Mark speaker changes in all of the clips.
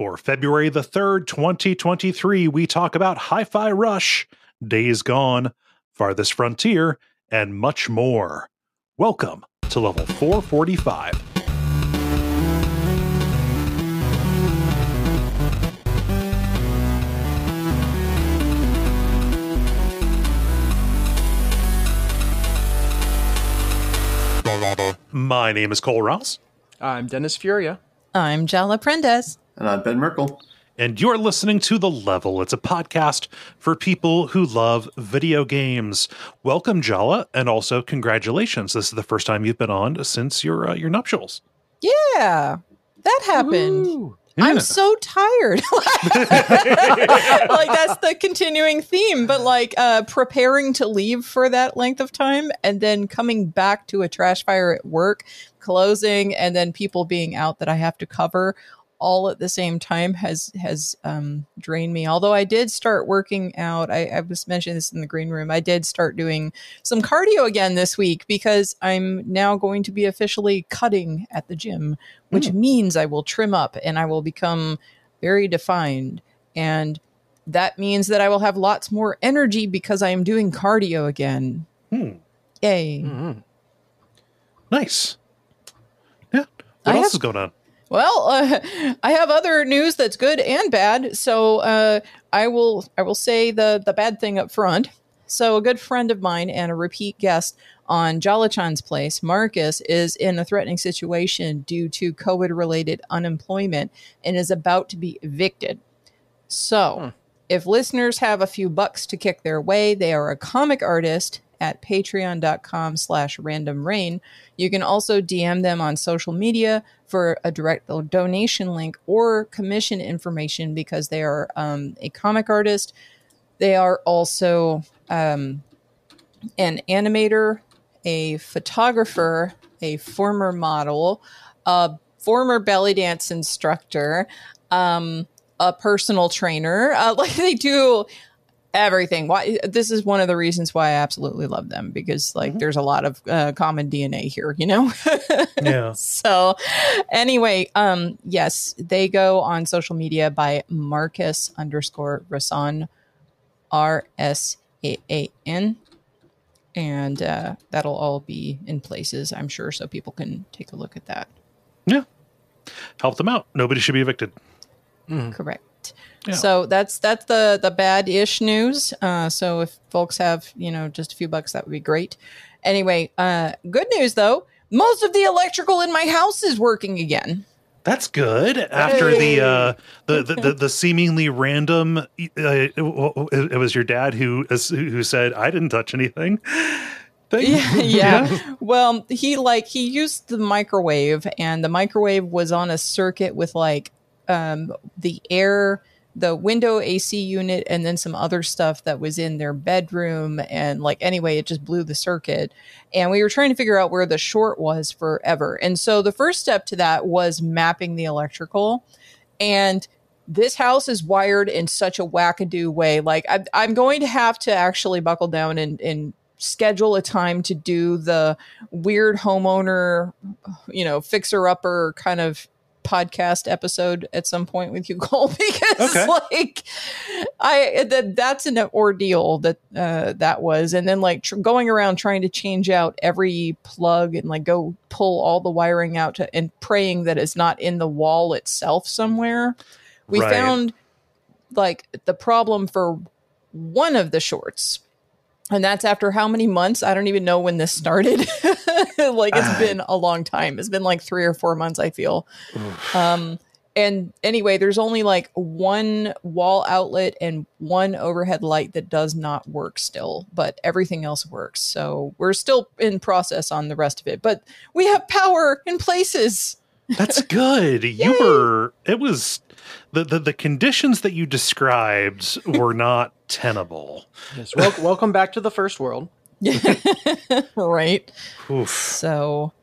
Speaker 1: For February the 3rd, 2023, we talk about Hi-Fi Rush, Days Gone, Farthest Frontier, and much more. Welcome to level 445. My name is Kole Rouse.
Speaker 2: I'm Dennis Furia.
Speaker 3: I'm Jala Prendes.
Speaker 4: And I'm Ben Merkel.
Speaker 1: And you're listening to The Level. It's a podcast for people who love video games. Welcome, Jala, and also congratulations. This is the first time you've been on since your nuptials.
Speaker 3: Yeah, that happened.
Speaker 2: Woo.
Speaker 1: Yeah.
Speaker 3: I'm so tired. Like that's the continuing theme, but like preparing to leave for that length of time and then coming back to a trash fire at work, closing, and then people being out that I have to cover all at the same time has drained me. Although I did start working out. I was mentioning this in the green room. I did start doing some cardio again this week because I'm now going to be officially cutting at the gym, which means I will trim up and I will become very defined. And that means that I will have lots more energy because I am doing cardio again. Yay.
Speaker 2: Mm-hmm.
Speaker 1: Nice. Yeah. What else is going on?
Speaker 3: Well, I have other news that's good and bad. So I will say the bad thing up front. So a good friend of mine and a repeat guest on Jala-chan's place, Marcus, is in a threatening situation due to COVID-related unemployment and is about to be evicted. So if listeners have a few bucks to kick their way, they are a comic artist at patreon.com/randomrain. You can also DM them on social media for a direct donation link or commission information because they are a comic artist. They are also an animator, a photographer, a former model, a former belly dance instructor, a personal trainer. Like they do everything. Why? This is one of the reasons why I absolutely love them because like there's a lot of common DNA here, you know?
Speaker 1: Yeah.
Speaker 3: So anyway, yes, they go on social media by Marcus_Rasan, RSAAN. And that'll all be in places, I'm sure, so people can take a look at that.
Speaker 1: Yeah. Help them out. Nobody should be evicted.
Speaker 3: Correct.
Speaker 1: Yeah.
Speaker 3: So that's the bad-ish news. So if folks have, just a few bucks, that would be great. Anyway, good news, though. Most of the electrical in my house is working again.
Speaker 1: That's good. After the seemingly random, it was your dad who said, I didn't touch anything.
Speaker 3: Yeah. Well, he used the microwave, and the microwave was on a circuit with the window AC unit, and then some other stuff that was in their bedroom. And anyway, it just blew the circuit. And we were trying to figure out where the short was forever. And so the first step to that was mapping the electrical. And this house is wired in such a wackadoo way. I'm going to have to actually buckle down and schedule a time to do the weird homeowner, fixer-upper kind of podcast episode at some point with you, Cole, because that's an ordeal that was. And then going around trying to change out every plug and go pull all the wiring out and praying that it's not in the wall itself somewhere. We found the problem for one of the shorts. And that's after how many months? I don't even know when this started. It's been a long time. It's been 3 or 4 months, I feel. And anyway, there's only one wall outlet and one overhead light that does not work still, but everything else works. So we're still in process on the rest of it, but we have power in places.
Speaker 1: That's good. It was the conditions that you described were not tenable.
Speaker 2: Yes. Welcome back to the first world.
Speaker 3: Right.
Speaker 1: Oof.
Speaker 3: So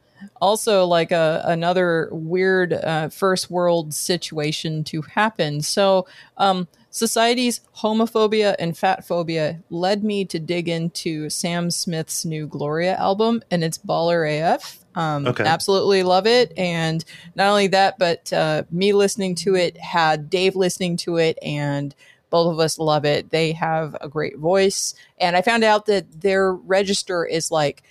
Speaker 3: Also, like another weird first world situation to happen. So, society's homophobia and fat phobia led me to dig into Sam Smith's new Gloria album, and it's baller AF.
Speaker 1: Okay.
Speaker 3: Absolutely love it. And not only that, but me listening to it had Dave listening to it, and both of us love it. They have a great voice. And I found out that their register is like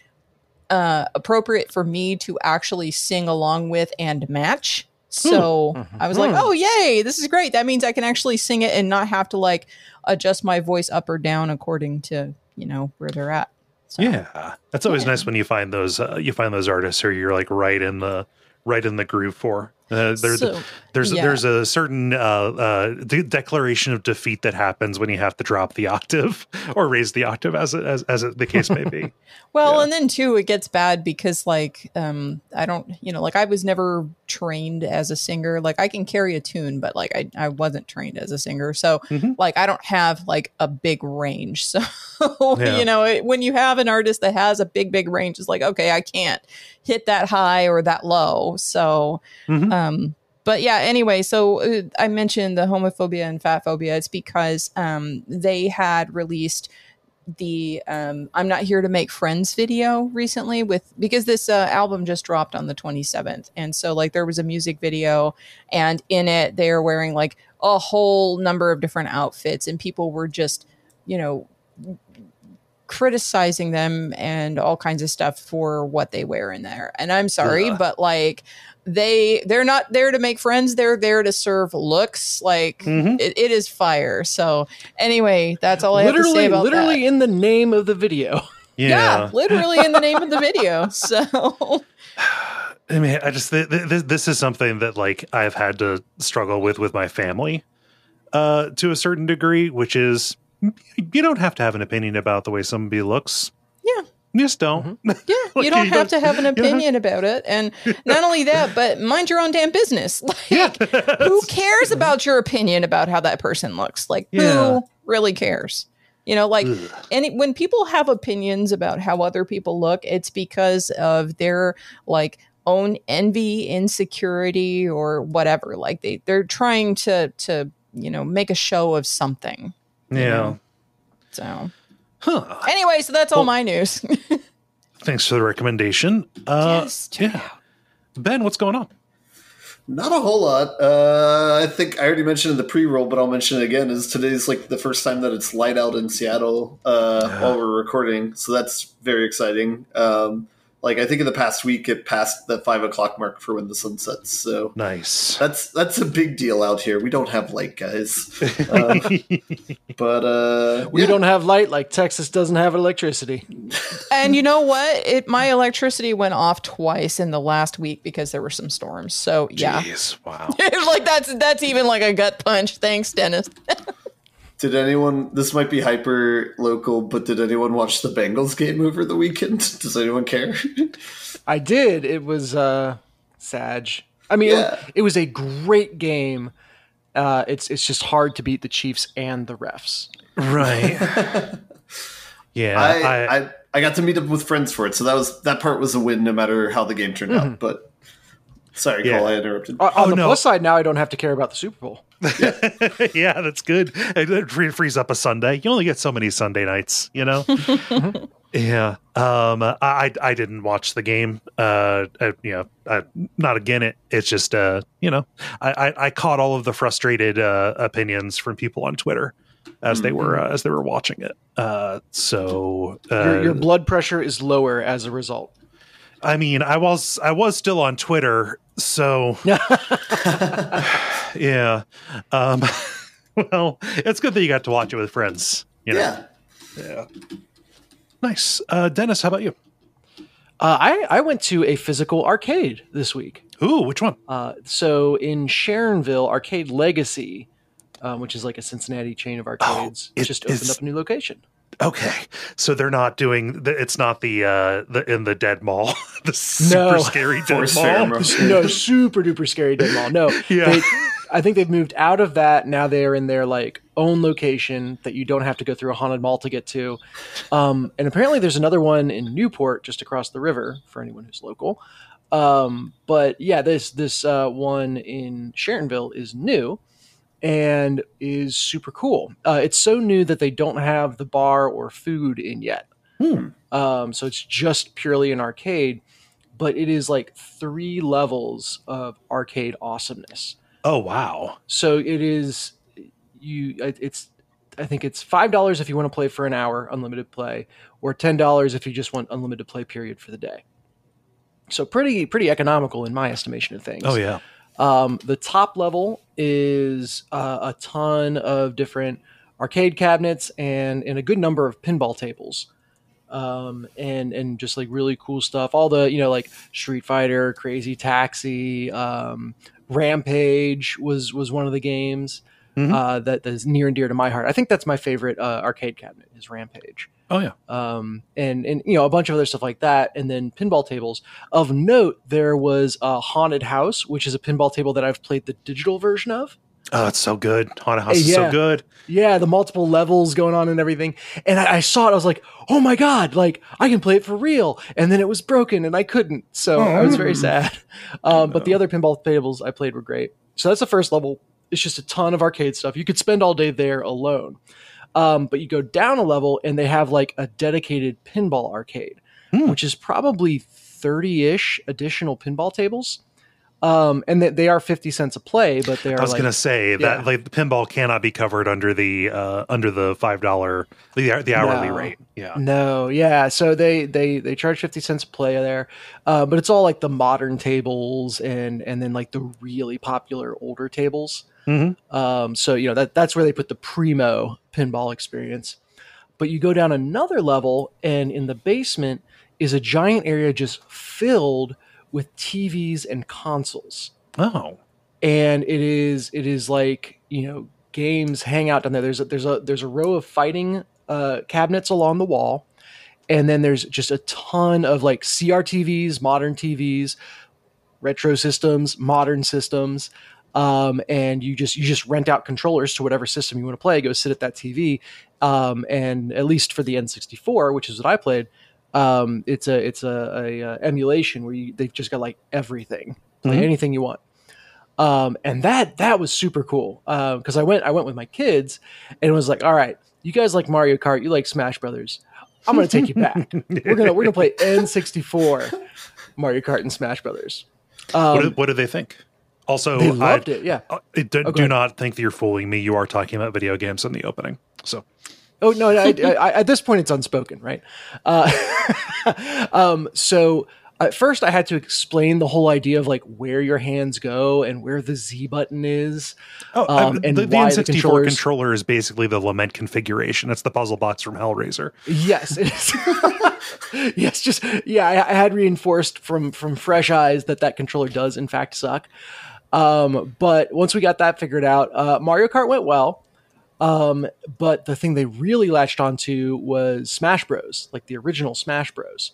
Speaker 3: appropriate for me to actually sing along with and match. So I was like, oh, yay, this is great. That means I can actually sing it and not have to like adjust my voice up or down according to, where they're at. So,
Speaker 1: yeah, that's always nice when you find those artists who you're like right in the groove for. There's a certain declaration of defeat that happens when you have to drop the octave or raise the octave, as the case may be.
Speaker 3: Well, and then too, it gets bad because like I don't, like I was never trained as a singer. Like I can carry a tune, but like I wasn't trained as a singer, so like I don't have like a big range. So when you have an artist that has a big range, it's like, okay, I can't hit that high or that low. So but yeah, anyway, so I mentioned the homophobia and fat phobia. It's because they had released the I'm Not Here to Make Friends video recently because this album just dropped on the 27th. And so like there was a music video, and in it they're wearing like a whole number of different outfits, and people were just, criticizing them and all kinds of stuff for what they wear in there. And I'm sorry, but like they're not there to make friends. They're there to serve looks. Like it is fire. So anyway, that's all I have to say about that.
Speaker 2: Literally in the name of the video.
Speaker 3: Yeah, literally in the name of the video. So
Speaker 1: I mean, this is something that like I've had to struggle with my family to a certain degree, which is you don't have to have an opinion about the way somebody looks.
Speaker 3: Yeah.
Speaker 1: You just don't.
Speaker 3: Yeah, like, you don't have to have an opinion about it. And not only that, but mind your own damn business. Like, who cares about your opinion about how that person looks? Like, who really cares? When people have opinions about how other people look, it's because of their like own envy, insecurity, or whatever. Like they're trying to make a show of something. So anyway, so that's all my news.
Speaker 1: Thanks for the recommendation.
Speaker 3: Yes, check it out.
Speaker 1: Ben, what's going on?
Speaker 4: Not a whole lot. I think I already mentioned in the pre-roll, but I'll mention it again, is today's like the first time that it's light out in Seattle while we're recording. So that's very exciting. Like I think in the past week it passed the 5 o'clock mark for when the sun sets. So
Speaker 1: nice.
Speaker 4: That's a big deal out here. We don't have light, guys. But
Speaker 2: we don't have light like Texas doesn't have electricity.
Speaker 3: And you know what? My electricity went off twice in the last week because there were some storms. So yeah.
Speaker 1: Jeez, wow.
Speaker 3: Like that's even like a gut punch. Thanks, Dennis.
Speaker 4: Did anyone, this might be hyper local, but did anyone watch the Bengals game over the weekend? Does anyone care?
Speaker 2: I did. It was sad. I mean, it was a great game. It's just hard to beat the Chiefs and the refs.
Speaker 1: Right. Yeah.
Speaker 4: I got to meet up with friends for it, so that part was a win no matter how the game turned out. But sorry, Cole, I interrupted.
Speaker 2: On the plus side, now I don't have to care about the Super Bowl.
Speaker 1: Yeah, that's good. It frees up a Sunday. You only get so many Sunday nights, Yeah. I didn't watch the game. Not again. It's just I caught all of the frustrated opinions from people on Twitter as they were watching it. So
Speaker 2: your blood pressure is lower as a result.
Speaker 1: I mean, I was still on Twitter, so yeah. Well, it's good that you got to watch it with friends. Yeah. Nice. Dennis, how about you?
Speaker 2: I went to a physical arcade this week.
Speaker 1: Ooh, which one?
Speaker 2: So in Sharonville, Arcade Legacy, which is like a Cincinnati chain of arcades, just opened up a new location.
Speaker 1: Okay, so they're not doing it's not the in the Dead Mall, the super scary Dead Mall.
Speaker 2: No, super duper scary Dead Mall. No, I think they've moved out of that. Now they're in their like own location that you don't have to go through a haunted mall to get to. And apparently there's another one in Newport just across the river for anyone who's local. But yeah, this one in Sharonville is new and is super cool. It's so new that they don't have the bar or food in yet. So it's just purely an arcade, but it is like 3 levels of arcade awesomeness.
Speaker 1: Oh, wow.
Speaker 2: So it is I think it's $5 if you want to play for an hour, unlimited play, or $10 if you just want unlimited play period for the day. So pretty economical in my estimation of things.
Speaker 1: Oh, yeah.
Speaker 2: The top level is a ton of different arcade cabinets and a good number of pinball tables. And just like really cool stuff. All the, like Street Fighter, Crazy Taxi, Rampage was one of the games that is near and dear to my heart. I think that's my favorite arcade cabinet is Rampage.
Speaker 1: Oh, yeah.
Speaker 2: And a bunch of other stuff like that. And then pinball tables. Of note, there was a Haunted House, which is a pinball table that I've played the digital version of.
Speaker 1: Oh, it's so good. Haunted House is so good.
Speaker 2: Yeah, the multiple levels going on and everything. And I saw it. I was like, oh my God, like I can play it for real. And then it was broken and I couldn't. So I was very sad. But the other pinball tables I played were great. So that's the first level. It's just a ton of arcade stuff. You could spend all day there alone. But you go down a level and they have like a dedicated pinball arcade, which is probably 30-ish additional pinball tables. And they are 50 cents a play, but they are.
Speaker 1: I was going to say that like the pinball cannot be covered under the $5 the hourly rate. Yeah.
Speaker 2: No. Yeah. So they charge 50 cents a play there, but it's all like the modern tables and then like the really popular older tables. So that's where they put the primo pinball experience. But you go down another level, and in the basement is a giant area just filled with TVs and consoles.
Speaker 1: Oh,
Speaker 2: and it is like games hang out down there. There's a row of fighting cabinets along the wall, and then there's just a ton of like CRTVs, modern TVs, retro systems, modern systems, and you just rent out controllers to whatever system you want to play. Go sit at that TV, and at least for the N64, which is what I played. It's a emulation where they've just got like everything, play anything you want. And that was super cool. Cause I went with my kids and it was like, all right, you guys like Mario Kart, you like Smash Brothers. I'm going to take you back. We're going to play N64 Mario Kart and Smash Brothers.
Speaker 1: What do they think? Also,
Speaker 2: they loved it. Yeah.
Speaker 1: Do not think that you're fooling me. You are talking about video games in the opening. So.
Speaker 2: Oh no! I, at this point, it's unspoken, right? So at first, I had to explain the whole idea of like where your hands go and where the Z button is.
Speaker 1: And the N64 controller is basically the Lament configuration. It's the puzzle box from Hellraiser.
Speaker 2: Yes, it is. Yes, I had reinforced from fresh eyes that controller does in fact suck. But once we got that figured out, Mario Kart went well. But the thing they really latched onto was Smash Bros, like the original Smash Bros.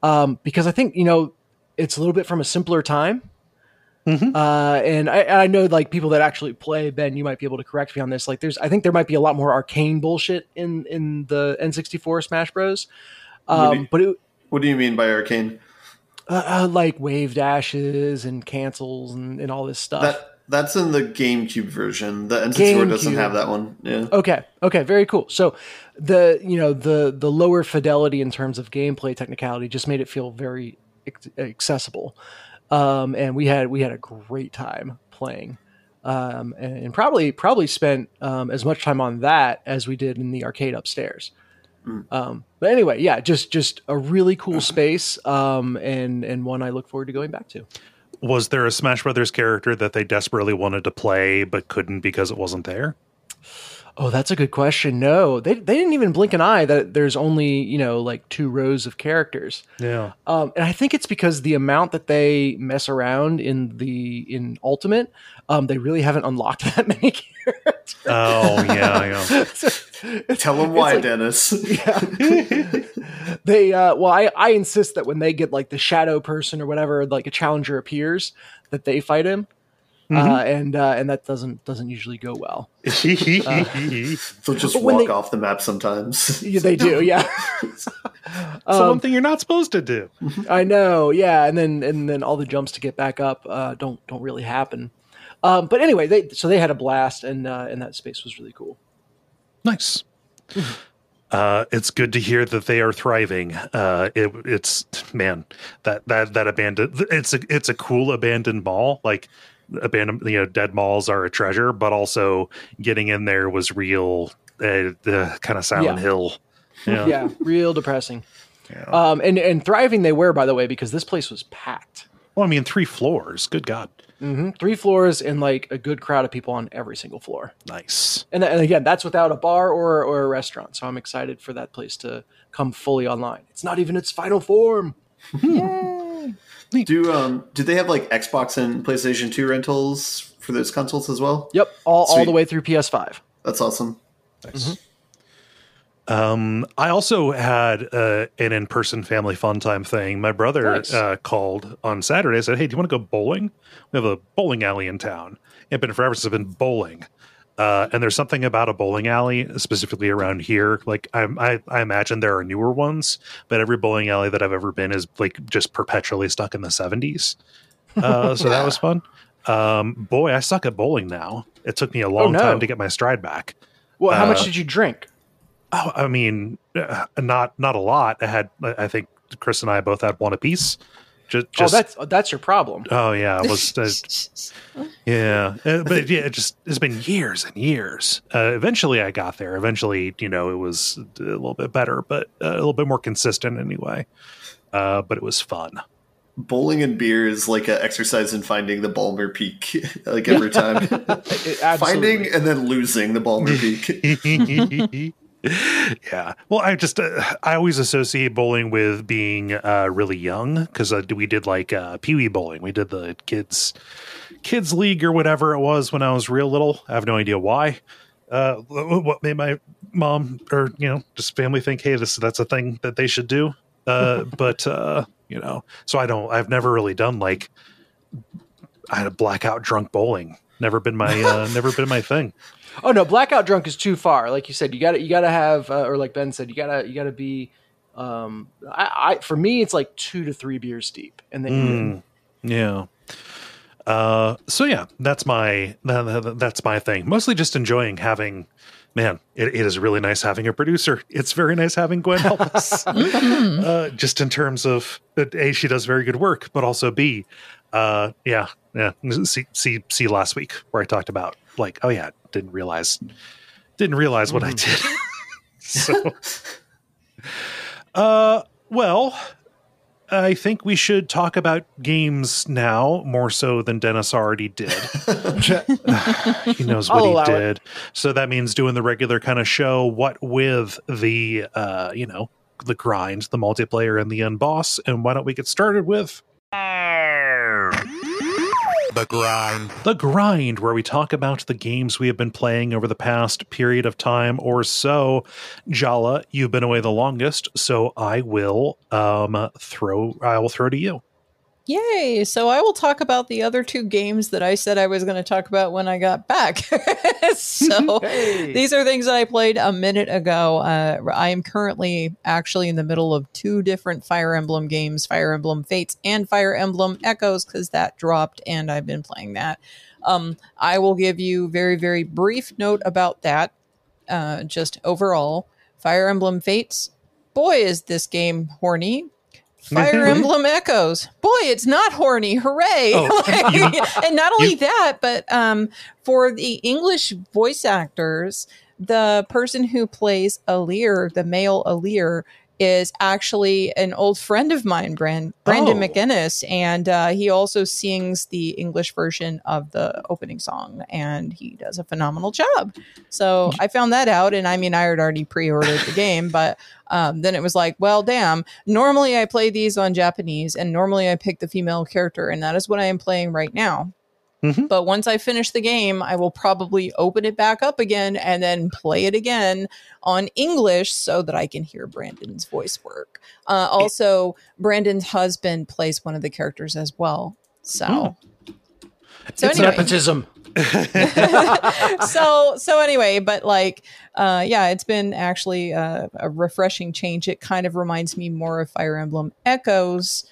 Speaker 2: Because I think, it's a little bit from a simpler time. And I know like people that actually play, Ben, you might be able to correct me on this. Like I think there might be a lot more arcane bullshit in the N64 Smash Bros. What
Speaker 4: do you mean by arcane?
Speaker 2: Like wave dashes and cancels and all this stuff.
Speaker 4: That's in the GameCube version. The N64 doesn't have that one. Yeah.
Speaker 2: Okay, very cool. So the lower fidelity in terms of gameplay technicality just made it feel very accessible. And we had a great time playing. And probably spent as much time on that as we did in the arcade upstairs. But anyway, yeah, just a really cool space, and one I look forward to going back to.
Speaker 1: Was there a Smash Brothers character that they desperately wanted to play but couldn't because it wasn't there?
Speaker 2: Oh, that's a good question. No, they didn't even blink an eye that there's only, like 2 rows of characters.
Speaker 1: Yeah.
Speaker 2: And I think it's because the amount that they mess around in Ultimate, they really haven't unlocked that many characters.
Speaker 1: Oh, yeah.
Speaker 4: Tell them why,
Speaker 2: like,
Speaker 4: Dennis.
Speaker 2: Yeah. They I insist that when they get like the shadow person or whatever, like a challenger appears, that they fight him. And that doesn't usually go well.
Speaker 4: They'll just walk off the map sometimes.
Speaker 2: Yeah, they do, yeah.
Speaker 1: It's the one thing you're not supposed to do.
Speaker 2: I know, yeah, and then all the jumps to get back up don't really happen. But anyway, they had a blast, and that space was really cool.
Speaker 1: Nice. It's good to hear that they are thriving. It's man, that abandoned. It's a cool abandoned mall. Like abandoned, dead malls are a treasure, but also getting in there was real. The kind of Silent Hill.
Speaker 2: Yeah, real depressing.
Speaker 1: Yeah.
Speaker 2: And thriving they were, by the way, because this place was packed.
Speaker 1: Well, I mean, 3 floors. Good God.
Speaker 2: 3 floors and like a good crowd of people on every single floor.
Speaker 1: Nice.
Speaker 2: And again, that's without a bar or a restaurant. So I'm excited for that place to come fully online. It's not even its final form.
Speaker 3: Yay!
Speaker 4: Do they have like Xbox and PlayStation 2 rentals for those consoles as well?
Speaker 2: Yep, all the way through PS5.
Speaker 4: That's awesome.
Speaker 1: Nice. I also had an in-person family fun time thing. My brother called on Saturday and said, "Hey, do you want to go bowling? We have a bowling alley in town. It's been forever since I've been bowling. And there's something about a bowling alley, specifically around here. Like I imagine there are newer ones, but every bowling alley that I've ever been is like just perpetually stuck in the 70s. So that was fun. Boy, I suck at bowling now. It took me a long time to get my stride back.
Speaker 2: Well, how much did you drink?
Speaker 1: Oh, I mean, not a lot. I think Chris and I both had one apiece.
Speaker 2: That's your problem.
Speaker 1: Oh yeah, it was but yeah, it's been years and years. Eventually, I got there. Eventually, it was a little bit better, but a little bit more consistent anyway. But it was fun.
Speaker 4: Bowling and beer is like an exercise in finding the Balmer Peak. Like every time, finding and then losing the Balmer Peak.
Speaker 1: Yeah. Well, I always associate bowling with being really young because we did like Pee-wee bowling. We did the kids league or whatever it was when I was real little. I have no idea why. What made my mom or just family think, hey, that's a thing that they should do. But so I've never really done like I had a blackout drunk bowling. Never been my thing.
Speaker 2: Oh no, blackout drunk is too far. Like you said, you gotta have, or like Ben said, you gotta be. For me, it's like 2 to 3 beers deep, and then
Speaker 1: yeah. So yeah, that's my thing. Mostly just enjoying having. Man, it is really nice having a producer. It's very nice having Gwen help us. Just in terms of A, she does very good work, but also B, yeah. See last week where I talked about like, oh yeah, didn't realize what I did. So, well, I think we should talk about games now more so than Dennis already did. He knows what he did. So that means doing the regular kind of show, what with the, the grind, the multiplayer and the end boss. And why don't we get started with The Grind, where we talk about the games we have been playing over the past period of time or so. Jala, you've been away the longest, so I will throw to you.
Speaker 3: Yay! So I will talk about the other 2 games that I said I was going to talk about when I got back. So These are things that I played a minute ago. I am currently actually in the middle of 2 different Fire Emblem games, Fire Emblem Fates and Fire Emblem Echoes, because that dropped and I've been playing that. I will give you very, very brief note about that. Just overall, Fire Emblem Fates, boy, is this game horny. Fire Emblem Echoes. Boy, it's not horny. Hooray. And not only that, but for the English voice actors, the person who plays Alir, the male Alir, is actually an old friend of mine, Brandon McInnes, and he also sings the English version of the opening song, and he does a phenomenal job. So I found that out, and I mean, I had already pre-ordered the game, but then it was like, well, damn, normally I play these on Japanese, and normally I pick the female character, and that is what I am playing right now. Mm-hmm. But once I finish the game, I will probably open it back up again and then play it again on English so that I can hear Brandon's voice work. Also, Brandon's husband plays one of the characters as well. So, So
Speaker 2: It's
Speaker 3: anyway,
Speaker 2: nepotism.
Speaker 3: so anyway, but like, yeah, it's been actually a refreshing change. It kind of reminds me more of Fire Emblem Echoes,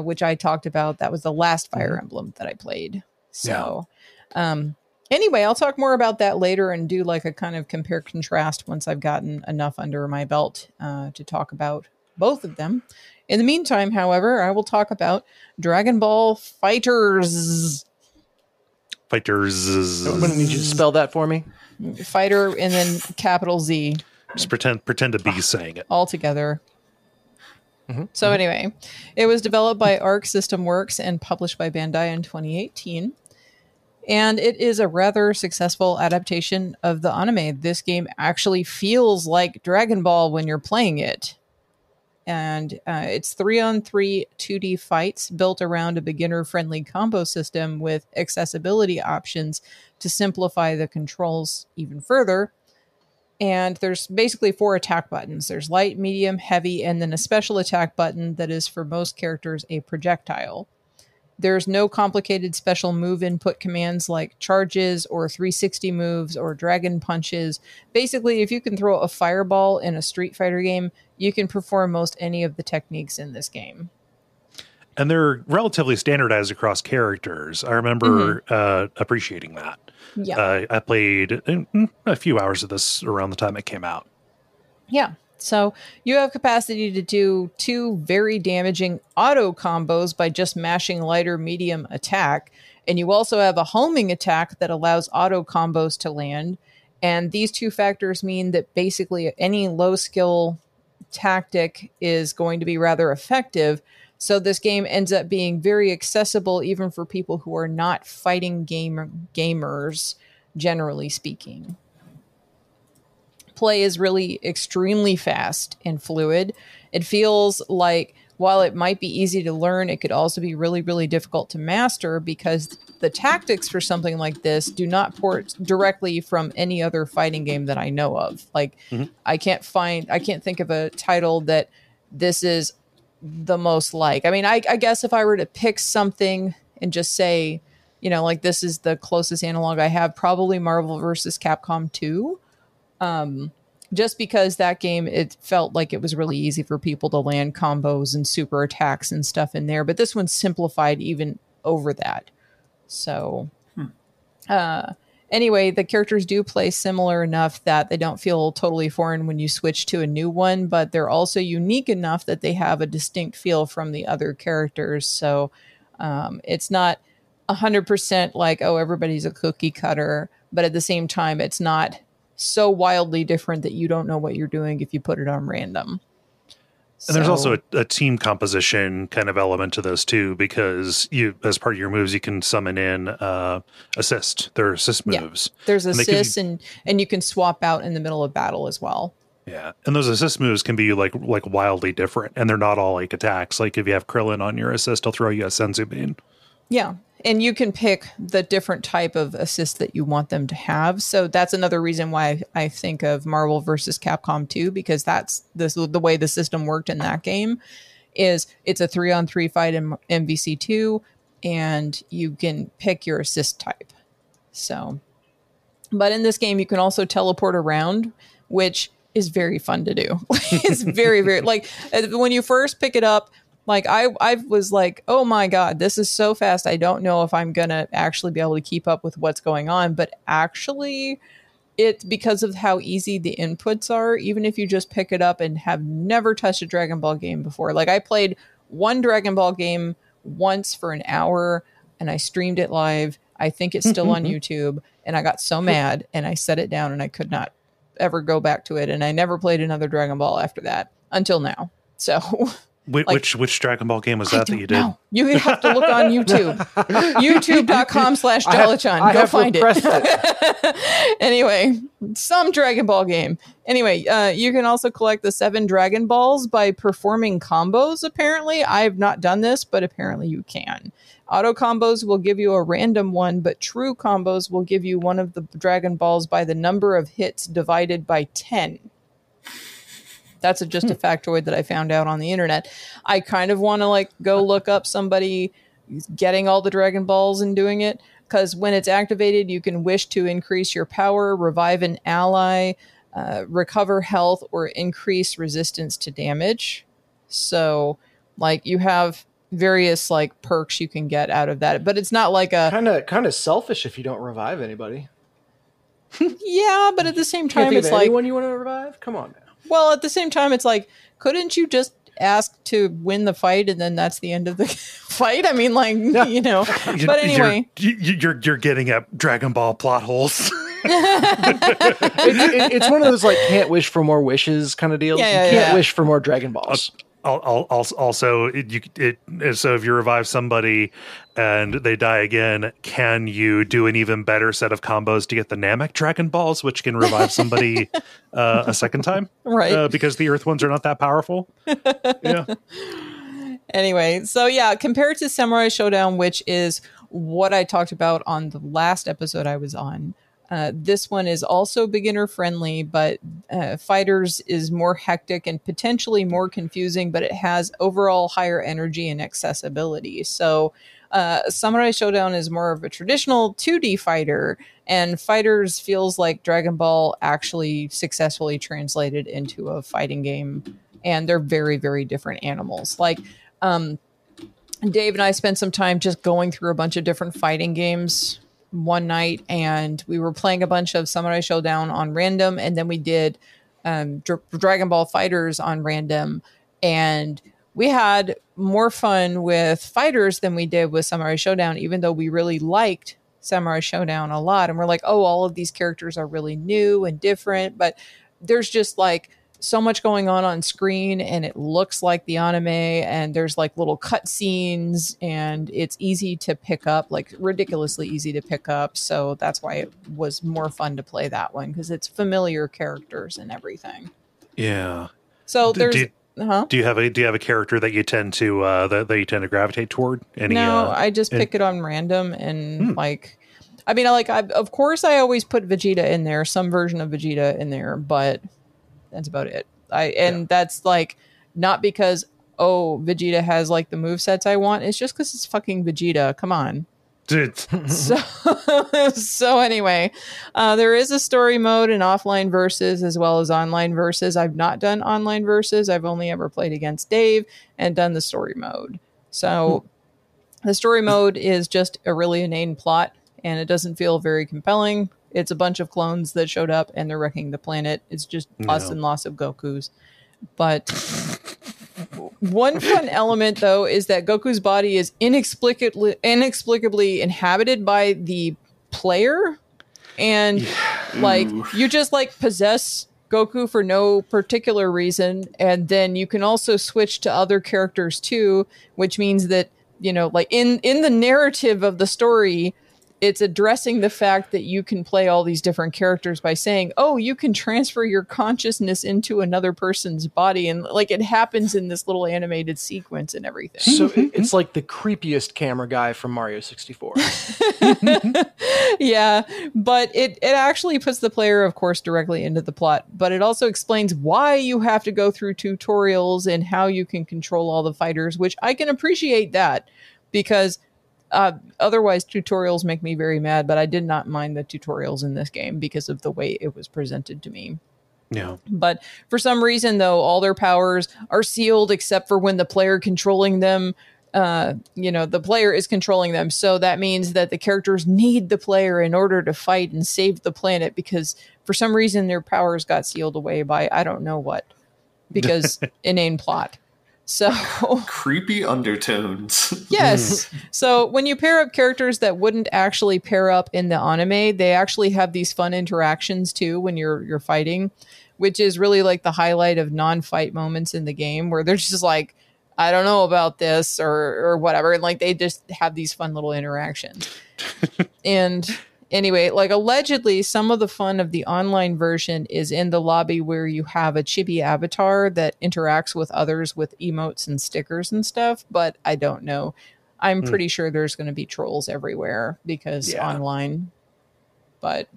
Speaker 3: which I talked about. That was the last Fire Emblem that I played. So, anyway, I'll talk more about that later and do like a kind of compare contrast once I've gotten enough under my belt to talk about both of them. In the meantime, however, I will talk about Dragon Ball FighterZ.
Speaker 1: FighterZ.
Speaker 2: I'm going to need you to spell that for me.
Speaker 3: Fighter and then capital Z.
Speaker 1: Just pretend to be saying it.
Speaker 3: All together. So anyway, it was developed by Arc System Works and published by Bandai in 2018. And it is a rather successful adaptation of the anime. This game actually feels like Dragon Ball when you're playing it. And it's 3-on-3 2D fights built around a beginner-friendly combo system with accessibility options to simplify the controls even further. And there's basically 4 attack buttons. There's light, medium, heavy, and then a special attack button that is for most characters a projectile. There's no complicated special move input commands like charges or 360 moves or dragon punches. Basically, if you can throw a fireball in a Street Fighter game, you can perform most any of the techniques in this game.
Speaker 1: And they're relatively standardized across characters. I remember appreciating that.
Speaker 3: Yeah.
Speaker 1: I played a few hours of this around the time it came out.
Speaker 3: Yeah. So you have capacity to do 2 very damaging auto combos by just mashing light or medium attack. And you also have a homing attack that allows auto combos to land. And these 2 factors mean that basically any low skill tactic is going to be rather effective. So this game ends up being very accessible even for people who are not fighting gamers, generally speaking. Play is really extremely fast and fluid. It feels like while it might be easy to learn, it could also be really, really difficult to master because the tactics for something like this do not port directly from any other fighting game that I know of. Like I can't think of a title that this is the most like. I mean, I guess if I were to pick something and just say, you know, like this is the closest analog I have, probably Marvel vs. Capcom 2. Just because that game, it felt like it was really easy for people to land combos and super attacks and stuff in there. But this one's simplified even over that. So, anyway, the characters do play similar enough that they don't feel totally foreign when you switch to a new one, but they're also unique enough that they have a distinct feel from the other characters. So, it's not 100% like, oh, everybody's a cookie cutter, but at the same time, it's not so wildly different that you don't know what you're doing if you put it on random.
Speaker 1: And there's also a team composition kind of element to this too, because you, as part of your moves, you can summon in assist. There are assist moves.
Speaker 3: Yeah, there's assists, and you can swap out in the middle of battle as well.
Speaker 1: Yeah, and those assist moves can be like wildly different, and they're not all like attacks. Like if you have Krillin on your assist, he'll throw you a Senzu Bean. Yeah.
Speaker 3: And you can pick the different type of assist that you want them to have. So that's another reason why I think of Marvel versus Capcom 2, because that's the way the system worked in that game. Is it's a 3-on-3 fight in MVC2, and you can pick your assist type. So, but in this game, you can also teleport around, which is very fun to do. It's very, very, like when you first pick it up, like I was like, oh my God, this is so fast. I don't know if I'm going to actually be able to keep up with what's going on. But actually, it's because of how easy the inputs are, even if you just pick it up and have never touched a Dragon Ball game before. Like I played one Dragon Ball game once for an hour and I streamed it live. I think it's still on YouTube. And I got so mad and I set it down and I could not ever go back to it. And I never played another Dragon Ball after that until now. So...
Speaker 1: Which Dragon Ball game was that you did?
Speaker 3: No. You have to look on YouTube. YouTube.com/Jalachan. Go find it. Anyway, some Dragon Ball game. Anyway, you can also collect the 7 Dragon Balls by performing combos, apparently. I have not done this, but apparently you can. Auto combos will give you a random one, but true combos will give you one of the Dragon Balls by the number of hits divided by 10. That's just a factoid that I found out on the internet. I kind of want to like go look up somebody getting all the Dragon Balls and doing it. because when it's activated, you can wish to increase your power, revive an ally, recover health, or increase resistance to damage. So, like, you have various like perks you can get out of that, but it's not like a
Speaker 2: kind of selfish if you don't revive anybody.
Speaker 3: Yeah, but at the same
Speaker 2: Can't
Speaker 3: time,
Speaker 2: think
Speaker 3: it's
Speaker 2: of
Speaker 3: like,
Speaker 2: anyone you want to revive. Come on now.
Speaker 3: well, at the same time, it's like, couldn't you just ask to win the fight and then that's the end of the fight? I mean, like, you know. But anyway,
Speaker 1: you're getting at Dragon Ball plot holes.
Speaker 2: It's one of those like can't wish for more wishes kind of deals.
Speaker 3: Yeah,
Speaker 2: you can't wish for more Dragon Balls.
Speaker 1: Also, so if you revive somebody and they die again, can you do an even better set of combos to get the Namek Dragon Balls, which can revive somebody a second time?
Speaker 3: Right.
Speaker 1: Because the Earth ones are not that powerful. Yeah.
Speaker 3: Anyway, so yeah, compared to Samurai Showdown, which is what I talked about on the last episode I was on, this one is also beginner friendly, but FighterZ is more hectic and potentially more confusing, but it has overall higher energy and accessibility. So Samurai Showdown is more of a traditional 2D fighter, and FighterZ feels like Dragon Ball actually successfully translated into a fighting game, and they're very, very different animals. Like, Dave and I spent some time just going through a bunch of different fighting games one night, and we were playing a bunch of Samurai Showdown on random, and then we did Dragon Ball FighterZ on random, and we had more fun with FighterZ than we did with Samurai Showdown, even though we really liked Samurai Showdown a lot. And we're like, oh, all of these characters are really new and different, but there's just like so much going on screen, and it looks like the anime, and there's like little cut scenes, and it's easy to pick up, like ridiculously easy to pick up. So that's why it was more fun to play that one, because it's familiar characters and everything.
Speaker 1: Yeah.
Speaker 3: So there's
Speaker 1: do you have a character that you tend to that you tend to gravitate toward?
Speaker 3: No, I just pick it on random, and like, I mean, of course I always put Vegeta in there, some version of Vegeta in there, but that's about it. That's like not because Vegeta has like the movesets I want. It's just because it's fucking Vegeta. Come on.
Speaker 1: Dude.
Speaker 3: So anyway, there is a story mode and offline versus as well as online versus. I've not done online versus. I've only ever played against Dave and done the story mode. So the story mode is just a really inane plot, and it doesn't feel very compelling. It's a bunch of clones that showed up and they're wrecking the planet. It's just lots and lots of Gokus. But one fun element, though, is that Goku's body is inexplicably inhabited by the player. And like, you just like possess Goku for no particular reason. And then you can also switch to other characters too, which means that, you know, like in the narrative of the story, it's addressing the fact that you can play all these different characters by saying, oh, you can transfer your consciousness into another person's body. And like, it happens in this little animated sequence and everything.
Speaker 2: So it's like the creepiest camera guy from Mario 64.
Speaker 3: Yeah, but it actually puts the player, of course, directly into the plot. But it also explains why you have to go through tutorials and how you can control all the fighters, which I can appreciate that, because otherwise tutorials make me very mad, but I did not mind the tutorials in this game because of the way it was presented to me.
Speaker 1: Yeah.
Speaker 3: But for some reason, though, all their powers are sealed except for when the player controlling them, the player is controlling them. So that means that the characters need the player in order to fight and save the planet, because for some reason their powers got sealed away by I don't know what, because inane plot. So
Speaker 4: creepy undertones.
Speaker 3: Yes. So when you pair up characters that wouldn't actually pair up in the anime, they actually have these fun interactions too when you're fighting, which is really like the highlight of non-fight moments in the game, where they're just like, I don't know about this or whatever, and like they just have these fun little interactions. And anyway, like allegedly some of the fun of the online version is in the lobby where you have a chibi avatar that interacts with others with emotes and stickers and stuff, but I don't know. I'm pretty sure there's going to be trolls everywhere because online. But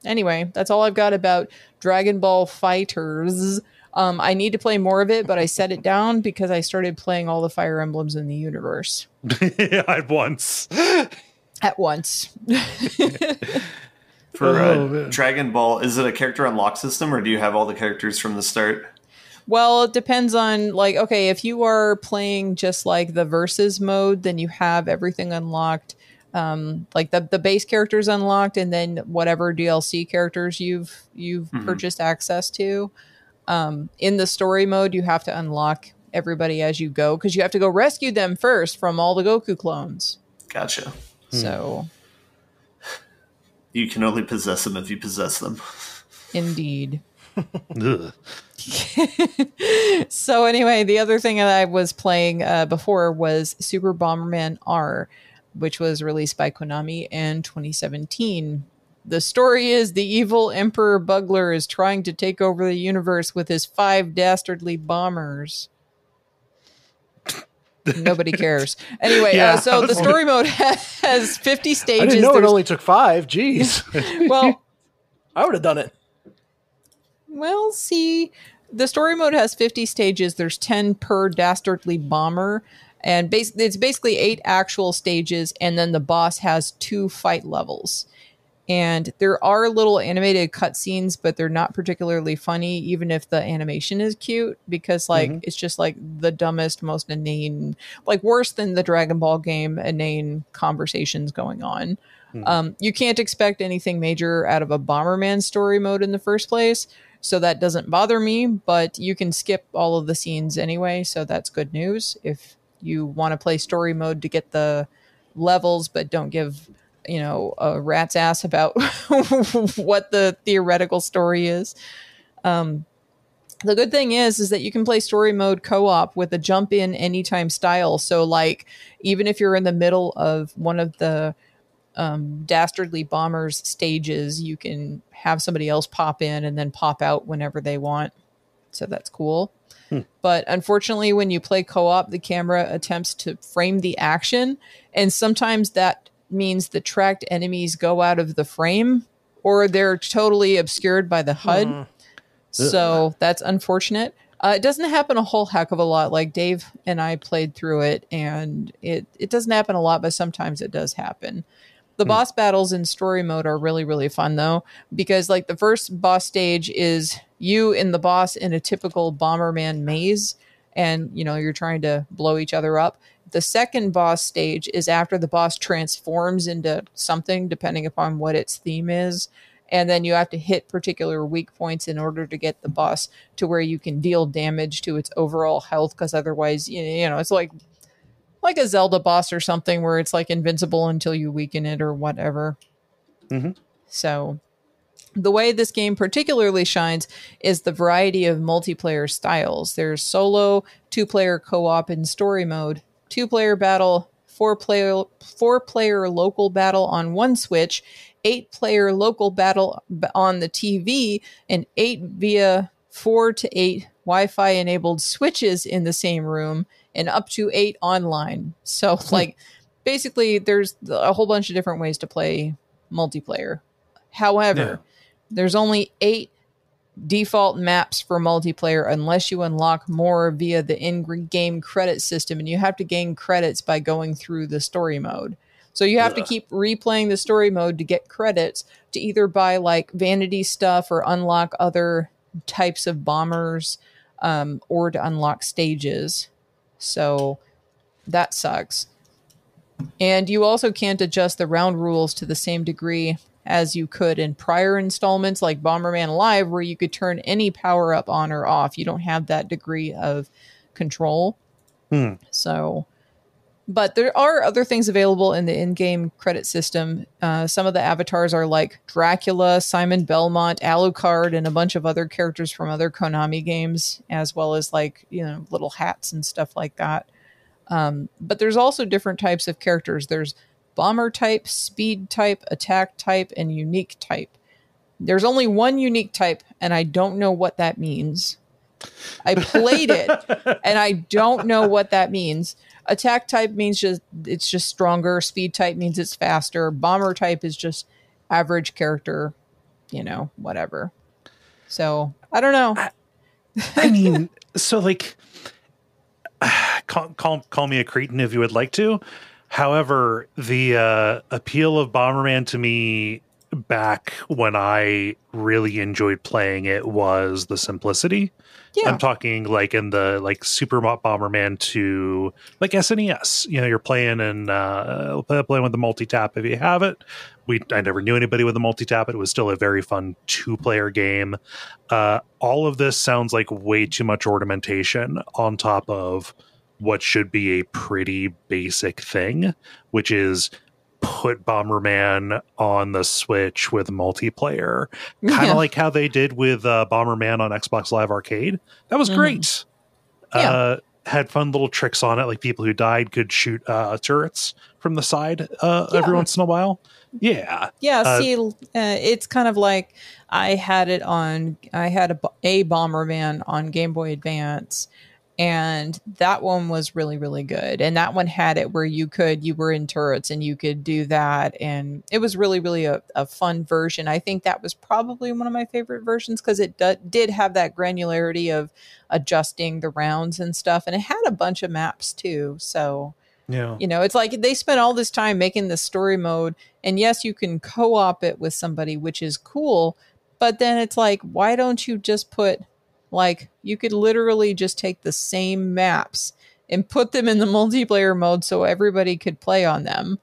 Speaker 3: anyway, that's all I've got about Dragon Ball FighterZ. I need to play more of it, but I set it down because I started playing all the Fire Emblems in the universe.
Speaker 1: Yeah, at once.
Speaker 3: at once.
Speaker 4: For Dragon Ball, is it a character unlock system, or do you have all the characters from the start?
Speaker 3: Well, it depends on, like, okay, if you are playing just like the versus mode, then you have everything unlocked. Like the base characters unlocked, and then whatever DLC characters you've purchased access to. In the story mode, you have to unlock everybody as you go, because you have to go rescue them first from all the Goku clones.
Speaker 4: Gotcha.
Speaker 3: So
Speaker 4: you can only possess them if you possess them.
Speaker 3: Indeed. So anyway, the other thing that I was playing before was Super Bomberman R, which was released by Konami in 2017. The story is the evil Emperor Bugler is trying to take over the universe with his 5 dastardly bombers. Nobody cares. Anyway, so the story mode has 50 stages.
Speaker 2: I didn't know it only took 5. Jeez.
Speaker 3: Well,
Speaker 2: I would have done it.
Speaker 3: Well, see, the story mode has 50 stages. There's 10 per dastardly bomber. And it's basically 8 actual stages. And then the boss has 2 fight levels. And there are little animated cutscenes, but they're not particularly funny, even if the animation is cute, because it's just like the dumbest, most inane, like worse than the Dragon Ball game, inane conversations going on. You can't expect anything major out of a Bomberman story mode in the first place, so that doesn't bother me, but you can skip all of the scenes anyway, so that's good news. If you want to play story mode to get the levels, but don't give a rat's ass about what the theoretical story is. The good thing is that you can play story mode co-op with a jump in anytime style. So like, even if you're in the middle of one of the dastardly bombers stages, you can have somebody else pop in and then pop out whenever they want. So that's cool. But unfortunately, when you play co-op, the camera attempts to frame the action, and sometimes that means the tracked enemies go out of the frame, or they're totally obscured by the HUD. So that's unfortunate. It doesn't happen a whole heck of a lot. Like Dave and I played through it, and it doesn't happen a lot, but sometimes it does happen. The boss battles in story mode are really, really fun, though, because like the first boss stage is you and the boss in a typical Bomberman maze, and you're trying to blow each other up. The second boss stage is after the boss transforms into something, depending upon what its theme is. And then you have to hit particular weak points in order to get the boss to where you can deal damage to its overall health. Because otherwise, it's like a Zelda boss or something where it's like invincible until you weaken it or whatever. So the way this game particularly shines is the variety of multiplayer styles. There's solo, 2-player co-op, and story mode. 2-player battle, 4-player local battle on one Switch, 8-player local battle on the TV, and 8 via 4 to 8 Wi-Fi enabled switches in the same room, and up to 8 online. So like basically there's a whole bunch of different ways to play multiplayer. However, there's only 8 default maps for multiplayer unless you unlock more via the in-game credit system, and you have to gain credits by going through the story mode. So you have to keep replaying the story mode to get credits to either buy like vanity stuff or unlock other types of bombers, or to unlock stages. So that sucks. And you also can't adjust the round rules to the same degree as you could in prior installments like Bomberman Live, where you could turn any power up on or off. You don't have that degree of control. So, but there are other things available in the in-game credit system. Some of the avatars are like Dracula, Simon Belmont, Alucard, and a bunch of other characters from other Konami games, as well as like, little hats and stuff like that. But there's also different types of characters. There's bomber type, speed type, attack type, and unique type. There's only one unique type, and I don't know what that means. I played it, and I don't know what that means. Attack type means it's just stronger. Speed type means it's faster. Bomber type is just average character, whatever. So, I don't know.
Speaker 1: I mean, so like, call me a cretin if you would like to. However, the appeal of Bomberman to me back when I really enjoyed playing it was the simplicity.
Speaker 3: Yeah.
Speaker 1: I'm talking like in the like Super Bomberman 2, like SNES. You know, you're playing and playing with the multi-tap if you have it. I never knew anybody with a multi-tap. It was still a very fun 2-player game. All of this sounds like way too much ornamentation on top of what should be a pretty basic thing, which is put Bomberman on the Switch with multiplayer, kind of like how they did with Bomberman on Xbox Live Arcade. That was great. Had fun little tricks on it, like people who died could shoot turrets from the side every once in a while.
Speaker 3: It's kind of like I had a Bomberman on Game Boy Advance, and that one was really, really good. And that one had it where you were in turrets and you could do that. And it was really, really a fun version. I think that was probably one of my favorite versions because it did have that granularity of adjusting the rounds and stuff. And it had a bunch of maps too. So, it's like they spent all this time making the story mode. And yes, you can co-op it with somebody, which is cool. But then it's like, why don't you just put... Like, you could literally just take the same maps and put them in the multiplayer mode so everybody could play on them.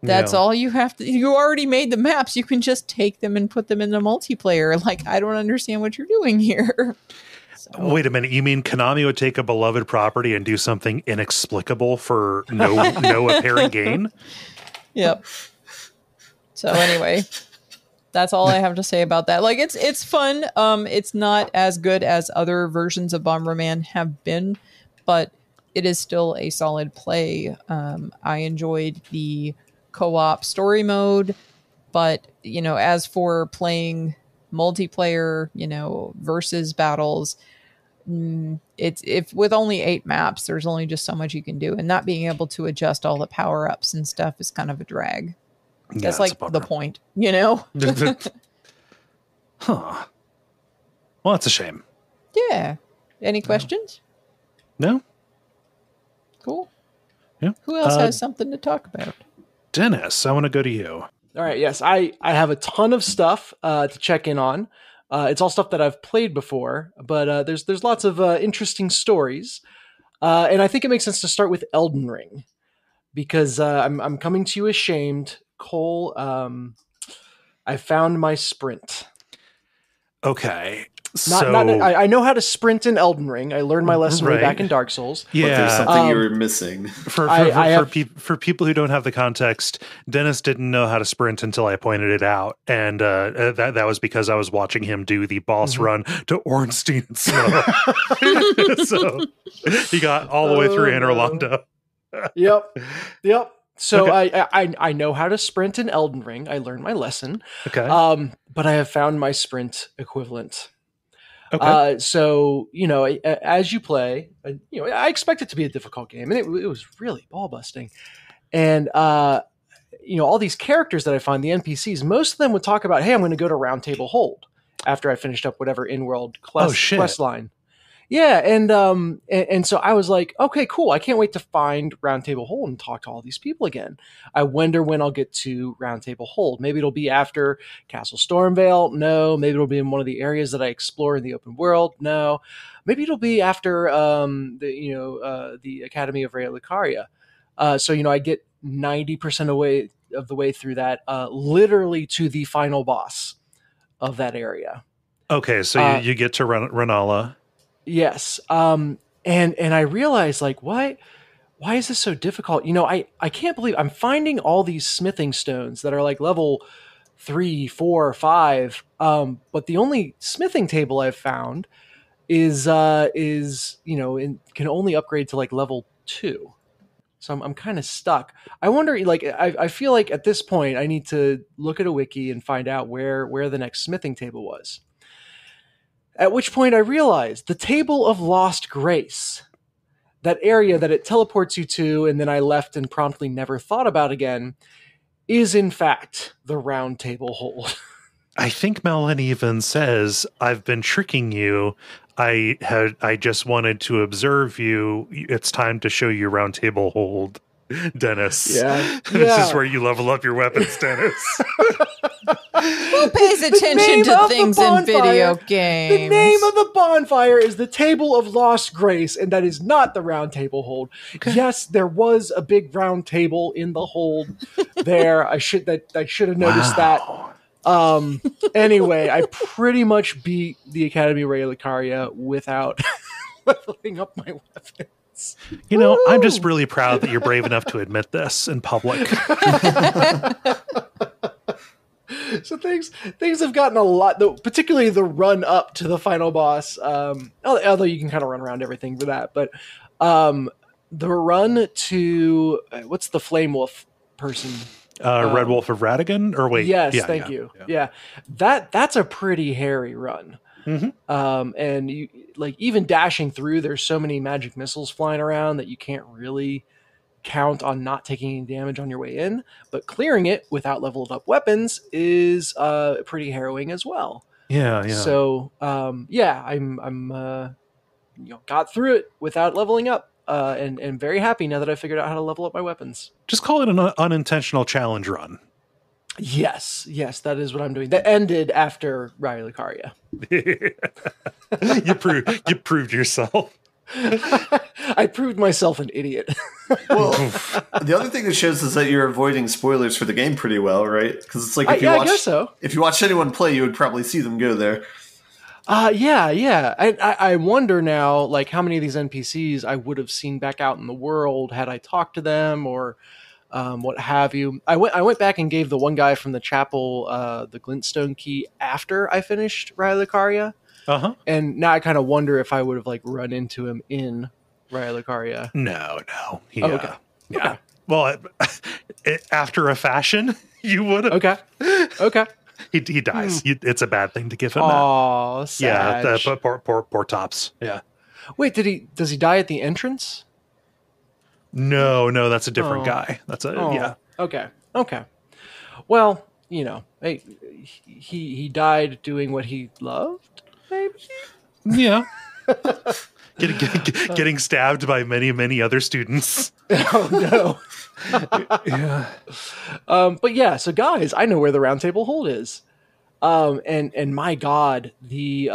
Speaker 3: That's all you have to... You already made the maps. You can just take them and put them in the multiplayer. Like, I don't understand what you're doing here. So.
Speaker 1: Wait a minute. You mean Konami would take a beloved property and do something inexplicable for no apparent gain?
Speaker 3: Yep. So anyway... That's all I have to say about that. Like, it's fun. It's not as good as other versions of Bomberman have been, but it is still a solid play. I enjoyed the co-op story mode, but, as for playing multiplayer, versus battles, if with only 8 maps, there's only just so much you can do, and not being able to adjust all the power-ups and stuff is kind of a drag. That's like the point,
Speaker 1: Huh. Well, that's a shame.
Speaker 3: Yeah. Any questions?
Speaker 1: No.
Speaker 3: Cool.
Speaker 1: Yeah.
Speaker 3: Who else has something to talk about?
Speaker 1: Dennis, I want to go to you.
Speaker 2: All right. Yes, I have a ton of stuff to check in on. It's all stuff that I've played before, but there's lots of interesting stories, and I think it makes sense to start with Elden Ring because I'm coming to you ashamed. Kole, I found my sprint.
Speaker 1: Okay.
Speaker 2: I know how to sprint in Elden Ring. I learned my lesson way back in Dark Souls.
Speaker 1: Yeah.
Speaker 4: But there's something you were missing.
Speaker 1: For people who don't have the context, Dennis didn't know how to sprint until I pointed it out. And that was because I was watching him do the boss run to Ornstein and Snow. So he got all the way through Anor Londo.
Speaker 2: Yep. So okay. I know how to sprint in Elden Ring. I learned my lesson.
Speaker 1: Okay.
Speaker 2: But I have found my sprint equivalent.
Speaker 1: Okay.
Speaker 2: So, as you play, I expect it to be a difficult game, and it was really ball busting. And, all these characters that I find, the NPCs, most of them would talk about, hey, I'm going to go to Round Table Hold after I finished up whatever in-world quest line. Yeah, and so I was like, okay, cool. I can't wait to find Round Table Hold and talk to all these people again. I wonder when I'll get to Round Table Hold. Maybe it'll be after Castle Stormvale. No. Maybe it'll be in one of the areas that I explore in the open world. No. Maybe it'll be after the Academy of Raya Lucaria. So I get 90% of the way through that, literally to the final boss of that area.
Speaker 1: Okay, so you get to Rennala.
Speaker 2: Yes. And I realized, like, why is this so difficult? I can't believe I'm finding all these smithing stones that are like level 3, 4, 5. But the only smithing table I've found is can only upgrade to like level 2. So I'm kind of stuck. I wonder, like, I feel like at this point I need to look at a wiki and find out where the next smithing table was. At which point I realized the Table of Lost Grace, that area that it teleports you to, and then I left and promptly never thought about again, is in fact the Round Table Hold.
Speaker 1: I think Melanie even says, I've been tricking you. I just wanted to observe you. It's time to show you Round Table Hold. Dennis.
Speaker 2: Yeah.
Speaker 1: This is where you level up your weapons, Dennis.
Speaker 3: Who pays attention to things in video games?
Speaker 2: The name of the bonfire is the Table of Lost Grace, and that is not the round table hold. Okay. Yes, there was a big round table in the hold there. I should have noticed that. Anyway, I pretty much beat the Academy of Relicaria without leveling up my weapons.
Speaker 1: You know, I'm just really proud that you're brave enough to admit this in public.
Speaker 2: So things have gotten a lot, though, particularly the run up to the final boss. Although you can kind of run around everything for that, but the run to what's the Flame Wolf person?
Speaker 1: Red Wolf of Radigan, or wait?
Speaker 2: Yes, thank you. Yeah, that's a pretty hairy run. Mm-hmm. And you like even dashing through. There's so many magic missiles flying around that you can't really count on not taking any damage on your way in. But clearing it without leveled up weapons is pretty harrowing as well.
Speaker 1: Yeah.
Speaker 2: So I'm got through it without leveling up. And very happy now that I figured out how to level up my weapons.
Speaker 1: Just call it an unintentional challenge run.
Speaker 2: Yes, that is what I'm doing. That ended after Relicaria.
Speaker 1: You proved yourself.
Speaker 2: I proved myself an idiot.
Speaker 4: Well, the other thing that shows is that you're avoiding spoilers for the game pretty well, right? Because it's like
Speaker 2: I guess so.
Speaker 4: If you watched anyone play, you would probably see them go there.
Speaker 2: Yeah. I wonder now, like, how many of these NPCs I would have seen back out in the world had I talked to them or what have you. I went back and gave the one guy from the chapel the Glintstone key after I finished Relicaria.
Speaker 1: Uh-huh.
Speaker 2: And now I kind of wonder if I would have like run into him in Relicaria.
Speaker 1: No.
Speaker 2: Okay.
Speaker 1: Yeah. Well, after a fashion, you would have.
Speaker 2: Okay.
Speaker 1: He dies. It's a bad thing to give him.
Speaker 2: Oh, sad.
Speaker 1: Yeah, poor Tops. Yeah.
Speaker 2: Wait, does he die at the entrance?
Speaker 1: No, that's a different guy. That's yeah.
Speaker 2: Okay. Well, you know, he died doing what he loved, maybe?
Speaker 1: Yeah. Getting stabbed by many other students.
Speaker 2: Oh no.
Speaker 1: Yeah.
Speaker 2: But yeah, so guys, I know where the round table hold is. And my God, the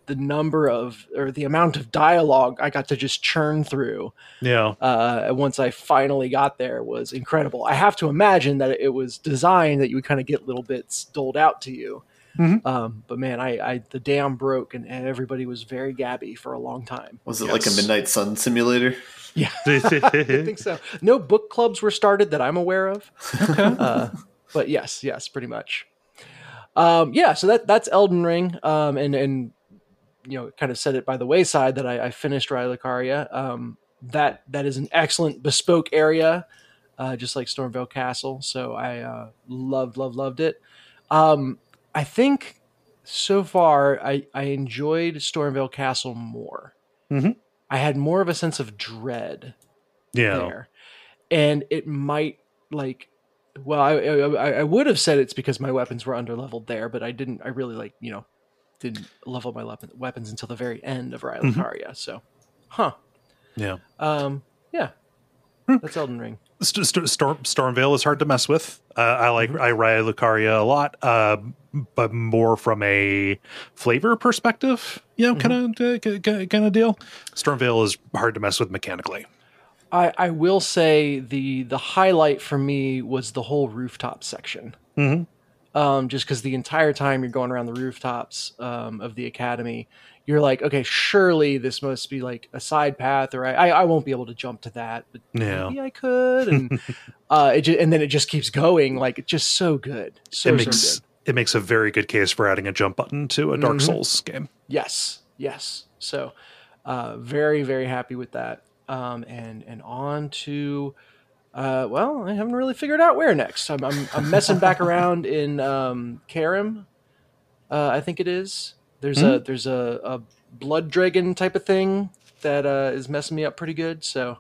Speaker 2: number of, or the amount of dialogue I got to just churn through.
Speaker 1: Yeah.
Speaker 2: Once I finally got there was incredible. I have to imagine that it was designed that you would kind of get little bits doled out to you. Mm-hmm. But man, the dam broke and everybody was very gabby for a long time.
Speaker 4: Was it like a Midnight Sun simulator?
Speaker 2: Yeah, I think so. No book clubs were started that I'm aware of. Okay. But yes, pretty much. So that's Elden Ring. And you know, kind of set it by the wayside that I finished Relicaria. That is an excellent bespoke area, just like Stormvale Castle. So I loved it. I think so far I enjoyed Stormvale Castle more. Mm-hmm. I had more of a sense of dread there. And it might I would have said it's because my weapons were underleveled there, but I really didn't level my weapons until the very end of Relicaria. Mm-hmm. So,
Speaker 1: yeah.
Speaker 2: That's Elden Ring.
Speaker 1: Stormvale is hard to mess with. I Relicaria a lot, but more from a flavor perspective, kind of deal. Stormvale is hard to mess with mechanically.
Speaker 2: I will say the highlight for me was the whole rooftop section. Mm-hmm. Just because the entire time you're going around the rooftops of the academy, you're like, okay, surely this must be like a side path, or I won't be able to jump to that, but maybe I could. And and then it just keeps going. Like, it's just so good. So good.
Speaker 1: It makes a very good case for adding a jump button to a Dark Souls game.
Speaker 2: Yes. So very, very happy with that. And on to I haven't really figured out where next. I'm messing back around in Karim. I think it is. There's a blood dragon type of thing that is messing me up pretty good. So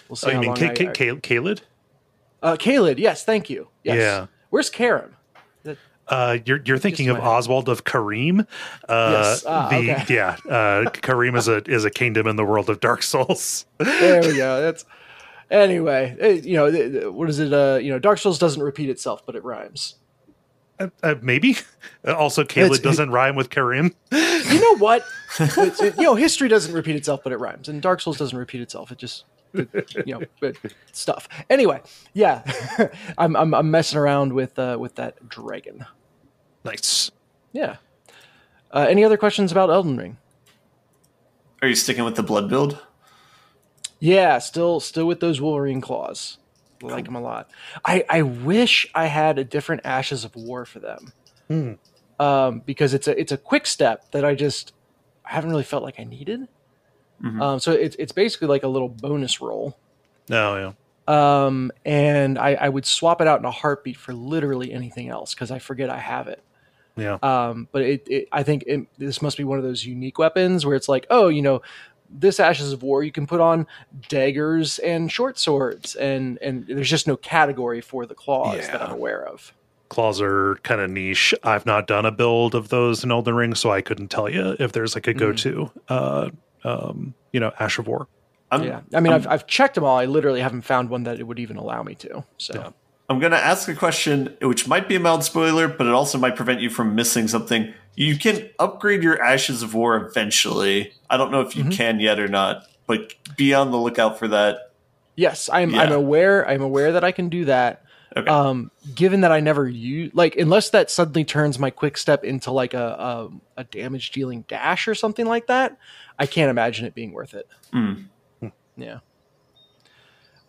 Speaker 2: we'll see.
Speaker 1: You mean Kaled?
Speaker 2: Kaled, yes, thank you. Yes. Yeah. Where's Karim?
Speaker 1: You're thinking of Oswald of Karim.
Speaker 2: Yes. Okay.
Speaker 1: Yeah. Karim is a kingdom in the world of Dark Souls.
Speaker 2: There we go. Anyway, what is it? Dark Souls doesn't repeat itself, but it rhymes.
Speaker 1: Maybe. Also, Kale doesn't rhyme with Karim.
Speaker 2: You know what? History doesn't repeat itself, but it rhymes, and Dark Souls doesn't repeat itself. It just, stuff. Anyway, yeah, I'm messing around with that dragon.
Speaker 1: Nice.
Speaker 2: Yeah. Any other questions about Elden Ring?
Speaker 4: Are you sticking with the blood build?
Speaker 2: Yeah, still with those Wolverine claws. I like them a lot. I wish I had a different Ashes of War for them. Because it's a quick step that I haven't really felt like I needed. Mm-hmm. So it's basically like a little bonus roll.
Speaker 1: Oh, yeah.
Speaker 2: And I would swap it out in a heartbeat for literally anything else because I forget I have it.
Speaker 1: Yeah.
Speaker 2: But I think this must be one of those unique weapons where it's like, this Ashes of War, you can put on daggers and short swords, and there's just no category for the claws that I'm aware of.
Speaker 1: Claws are kind of niche. I've not done a build of those in Elden Ring, so I couldn't tell you if there's like a go-to, Ash of War.
Speaker 2: I've checked them all. I literally haven't found one that it would even allow me to. So. Yeah.
Speaker 4: I'm going to ask a question, which might be a mild spoiler, but it also might prevent you from missing something. You can upgrade your Ashes of War eventually. I don't know if you can yet or not, but be on the lookout for that.
Speaker 2: Yes, I'm aware that I can do that. Okay. Given that I never use, unless that suddenly turns my quick step into like a damage dealing dash or something like that, I can't imagine it being worth it. Yeah.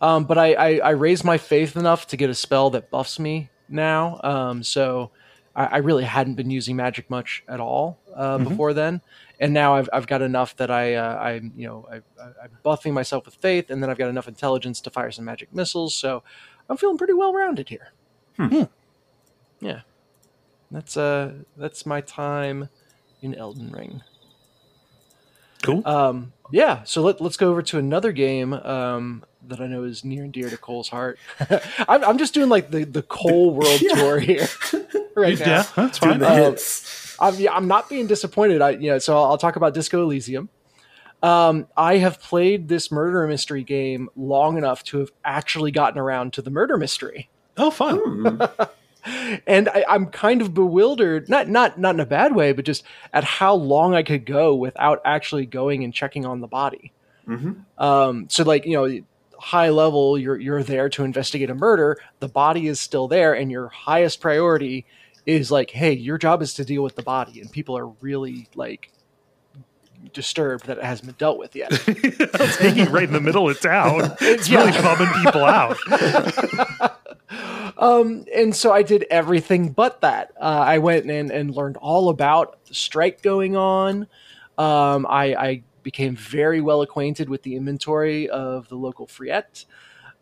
Speaker 2: But I raised my faith enough to get a spell that buffs me now. So I really hadn't been using magic much at all before then, and now I've got enough that I'm buffing myself with faith, and then I've got enough intelligence to fire some magic missiles. So I'm feeling pretty well rounded here. Yeah, that's my time in Elden Ring.
Speaker 1: Cool.
Speaker 2: Yeah, so let's go over to another game that I know is near and dear to Cole's heart. I'm just doing like the Cole World Tour here right now.
Speaker 1: Yeah, that's fine.
Speaker 2: I'm not being disappointed. So I'll talk about Disco Elysium. I have played this murder mystery game long enough to have actually gotten around to the murder mystery.
Speaker 1: Oh, fun.
Speaker 2: And I'm kind of bewildered, not in a bad way, but just at how long I could go without actually going and checking on the body. So high level, you're there to investigate a murder. The body is still there, and your highest priority is like, hey, your job is to deal with the body, and people are really like disturbed that it hasn't been dealt with yet.
Speaker 1: It's hanging right in the middle of town. It's really bumming people out.
Speaker 2: And so I did everything but that. I went and learned all about the strike going on. I became very well acquainted with the inventory of the local Friette.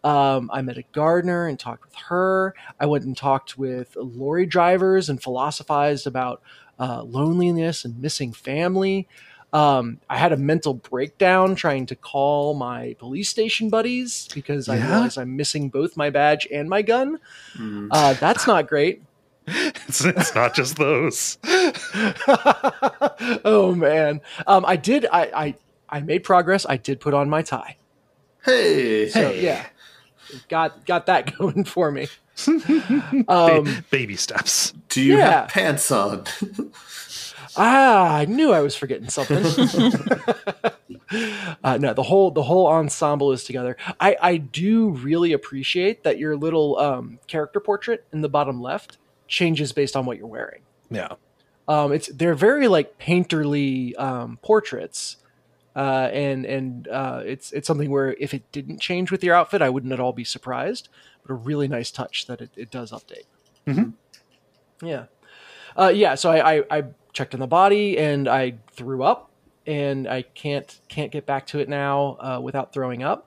Speaker 2: I met a gardener and talked with her. I went and talked with lorry drivers and philosophized about loneliness and missing family. I had a mental breakdown trying to call my police station buddies because I realized I'm missing both my badge and my gun. That's not great.
Speaker 1: It's not just those.
Speaker 2: Oh man. I made progress. I did put on my tie.
Speaker 4: So
Speaker 2: yeah, got that going for me.
Speaker 1: Baby steps.
Speaker 4: Do you have pants on?
Speaker 2: I knew I was forgetting something. No, the whole ensemble is together. I do really appreciate that your little character portrait in the bottom left changes based on what you're wearing.
Speaker 1: Yeah.
Speaker 2: They're very like painterly portraits. And it's something where if it didn't change with your outfit, I wouldn't at all be surprised, but a really nice touch that it does update. Yeah. So I checked on the body and I threw up, and I can't get back to it now without throwing up.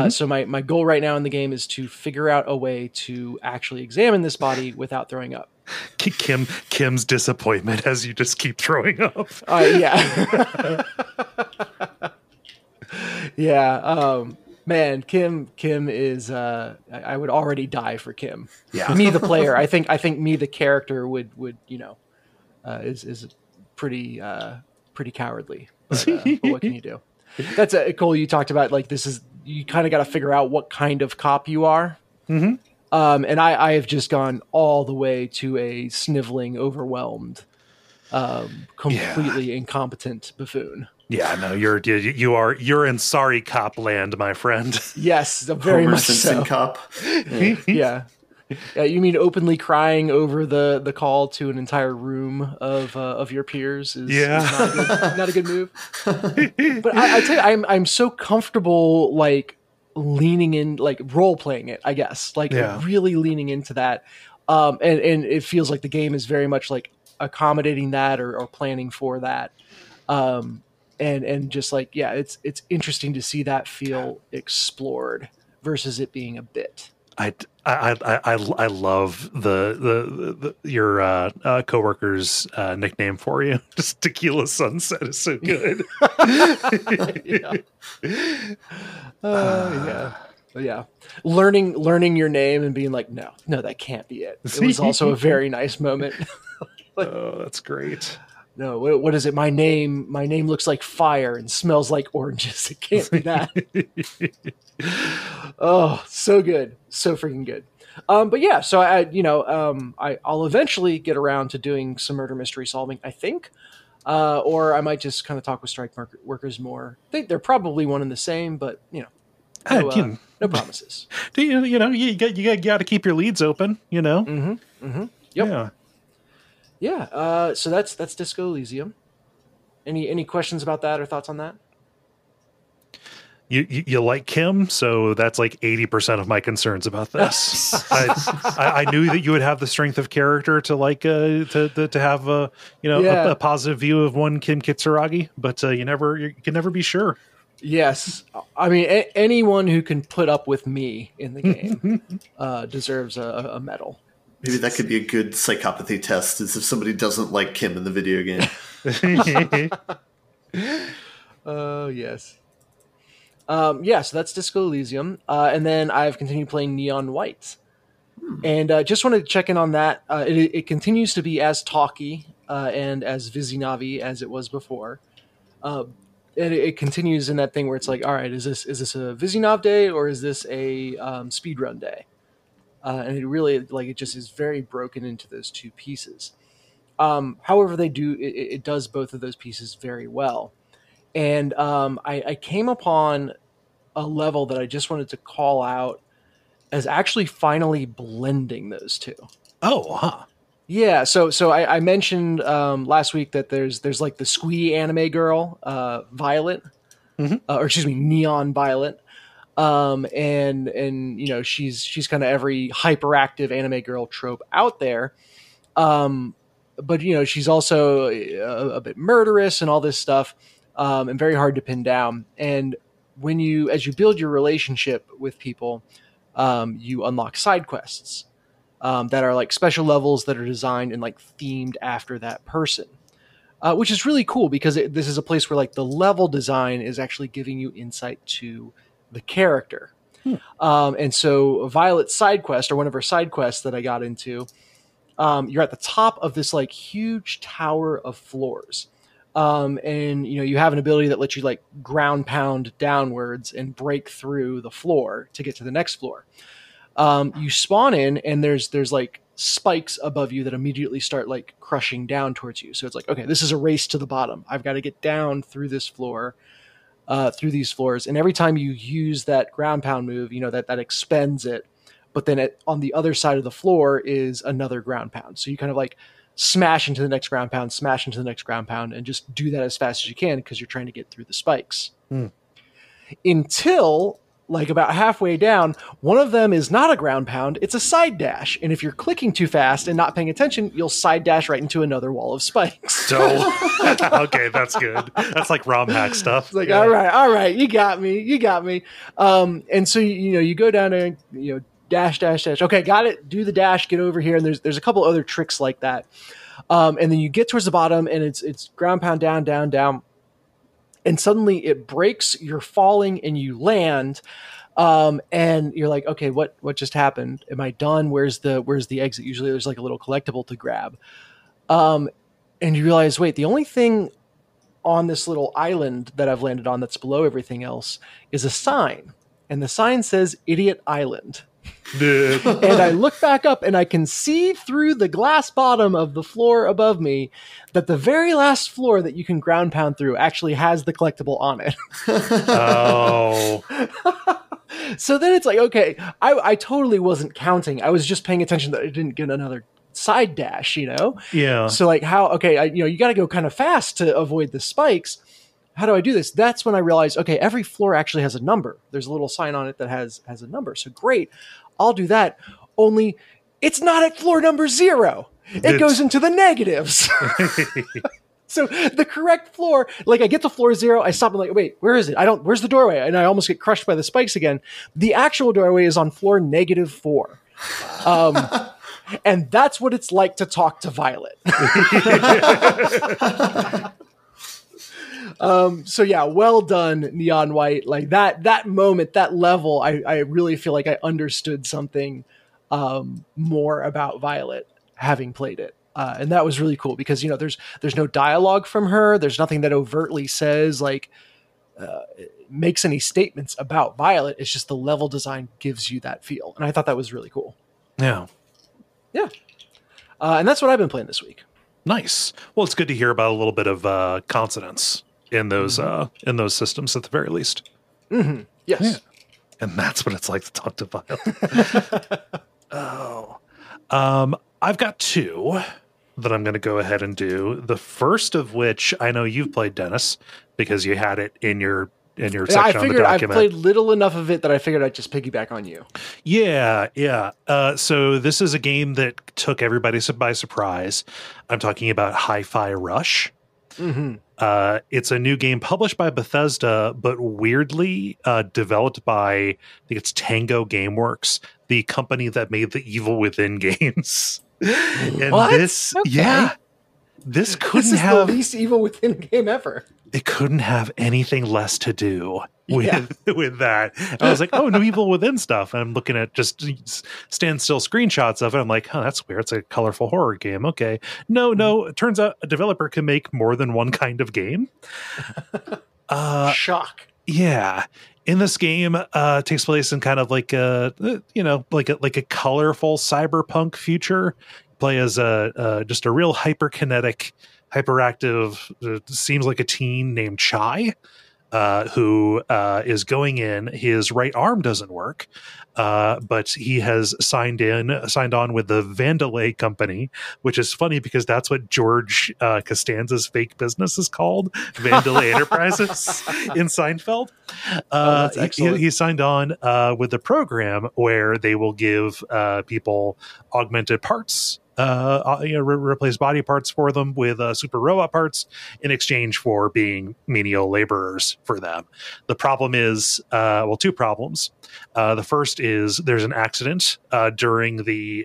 Speaker 2: So my goal right now in the game is to figure out a way to actually examine this body without throwing up.
Speaker 1: Kim's disappointment as you just keep throwing up.
Speaker 2: Yeah. Yeah. Man, Kim is I would already die for Kim.
Speaker 1: Yeah.
Speaker 2: Me the player. I think me the character would is pretty cowardly. But what can you do? That's Cole, you talked about like this is you kind of got to figure out what kind of cop you are.
Speaker 1: Mm-hmm.
Speaker 2: And I have just gone all the way to a sniveling, overwhelmed, completely incompetent buffoon.
Speaker 1: Yeah, no, you're in sorry cop land, my friend.
Speaker 2: Yes, very
Speaker 4: Homer
Speaker 2: much
Speaker 4: Simpson
Speaker 2: so.
Speaker 4: cop.
Speaker 2: Yeah. You mean openly crying over the call to an entire room of your peers is not a good move. But I tell you, I'm so comfortable like leaning in, like role playing it, I guess, like really leaning into that. And it feels like the game is very much like accommodating that or planning for that. And just like, yeah, it's interesting to see that feel explored versus it being a bit.
Speaker 1: I love your coworker's nickname for you. Just Tequila Sunset is so good.
Speaker 2: Yeah. Learning your name and being like, no, that can't be it. It was also a very nice moment.
Speaker 1: Oh, that's great.
Speaker 2: No, what is it? My name looks like fire and smells like oranges. It can't be that. Oh, so good. So freaking good. But yeah, so I'll eventually get around to doing some murder mystery solving, I think. Or I might just kind of talk with strike workers more. I think they're probably one and the same, but no promises.
Speaker 1: You got to keep your leads open,
Speaker 2: Yep.
Speaker 1: Yeah.
Speaker 2: Yeah, so that's Disco Elysium. Any questions about that or thoughts on that?
Speaker 1: You like Kim, so that's like 80% of my concerns about this. I knew that you would have the strength of character to like to have a positive view of one Kim Kitsuragi, but you can never be sure.
Speaker 2: Yes, I mean anyone who can put up with me in the game deserves a medal.
Speaker 4: Maybe that could be a good psychopathy test, is if somebody doesn't like Kim in the video game.
Speaker 2: Oh, yes. So that's Disco Elysium. And then I've continued playing Neon White. And just wanted to check in on that. It continues to be as talky and as Vizinavi as it was before. And it continues in that thing where it's like, all right, is this a Vizinav day or is this a speedrun day? And it really, like, it just is very broken into those two pieces. However, it does both of those pieces very well. And I came upon a level that I just wanted to call out as actually finally blending those two.
Speaker 1: Oh, huh.
Speaker 2: Yeah, so I mentioned last week that there's like the squee anime girl, Violet, or excuse me, Neon Violet. And she's kind of every hyperactive anime girl trope out there. But she's also a bit murderous and all this stuff, and very hard to pin down. And as you build your relationship with people, you unlock side quests, that are like special levels that are designed and like themed after that person. Which is really cool because this is a place where like the level design is actually giving you insight to the character. And so Violet's side quest, or one of her side quests that I got into, you're at the top of this like huge tower of floors. And you have an ability that lets you like ground pound downwards and break through the floor to get to the next floor. You spawn in and there's like spikes above you that immediately start like crushing down towards you. So it's like, okay, this is a race to the bottom. I've got to get down through this floor, through these floors. And every time you use that ground pound move, that expends it. But then on the other side of the floor is another ground pound. So you kind of like smash into the next ground pound, smash into the next ground pound, and just do that as fast as you can because you're trying to get through the spikes. Until like about halfway down, one of them is not a ground pound, it's a side dash. And if you're clicking too fast and not paying attention, you'll side dash right into another wall of spikes.
Speaker 1: So, okay, that's good. That's like ROM hack stuff.
Speaker 2: It's like, all right, you got me. And so, you go down and, dash. Okay, got it. Do the dash, get over here. And there's a couple other tricks like that. And then you get towards the bottom and it's ground pound down. And suddenly it breaks, you're falling and you land. And you're like, okay, what just happened? Am I done? Where's the exit? Usually there's like a little collectible to grab. And you realize, wait, the only thing on this little island that I've landed on that's below everything else is a sign. and the sign says Idiot Island. And I look back up and I can see through the glass bottom of the floor above me that the very last floor that you can ground pound through actually has the collectible on it.
Speaker 1: Oh.
Speaker 2: So then it's like, okay, I totally wasn't counting. I was just paying attention that I didn't get another side dash, you know?
Speaker 1: Yeah.
Speaker 2: So like you got to go kind of fast to avoid the spikes. How do I do this? That's when I realized, okay, every floor actually has a number. There's a little sign on it that has a number. So great. I'll do that. Only it's not at floor number 0. It goes into the negatives. So the correct floor, like I get to floor 0, I stop and like, wait, where is it? Where's the doorway? And I almost get crushed by the spikes again. The actual doorway is on floor -4. And that's what it's like to talk to Violet. So yeah, well done, Neon White. Like that moment, that level, I really feel like I understood something more about Violet having played it. And that was really cool because, there's no dialogue from her. There's nothing that overtly says makes any statements about Violet. It's just the level design gives you that feel. And I thought that was really cool.
Speaker 1: Yeah.
Speaker 2: Yeah. And that's what I've been playing this week.
Speaker 1: Nice. Well, it's good to hear about a little bit of consonance in those systems at the very least.
Speaker 2: Mm-hmm. Yes.
Speaker 1: Yeah. And that's what it's like to talk to Violet. I've got 2 that I'm going to go ahead and do. The first of which I know you've played, Dennis, because you had it in your section
Speaker 2: I
Speaker 1: on the
Speaker 2: figured I've
Speaker 1: document.
Speaker 2: played little enough of it that I figured I'd just piggyback on you.
Speaker 1: Yeah. So this is a game that took everybody by surprise. I'm talking about Hi-Fi Rush.
Speaker 2: Mm-hmm.
Speaker 1: It's a new game published by Bethesda, but weirdly developed by, I think it's Tango Gameworks, the company that made the Evil Within games. And
Speaker 2: What?
Speaker 1: this,
Speaker 3: Okay.
Speaker 1: yeah, this couldn't
Speaker 2: This is
Speaker 1: have
Speaker 2: the least Evil Within game ever.
Speaker 1: it couldn't have anything less to do with
Speaker 2: Yeah.
Speaker 1: with that. I was like, oh, new Evil Within stuff. And I'm looking at just standstill screenshots of it. I'm like, oh, that's weird. It's a colorful horror game. Okay. No. It turns out a developer can make more than one kind of game.
Speaker 2: Shock.
Speaker 1: Yeah. In this game, takes place in kind of like a colorful cyberpunk future. Play as just a real hyperkinetic, hyperactive, seems like a teen named Chai, who is going in. His right arm doesn't work, but he has signed on with the Vandalay company, which is funny because that's what George Costanza's fake business is called, Vandalay Enterprises in Seinfeld.
Speaker 2: That's excellent.
Speaker 1: He signed on with the program where they will give people augmented parts. Replace body parts for them with super robot parts in exchange for being menial laborers for them. The problem is, 2 problems. The first is there's an accident during the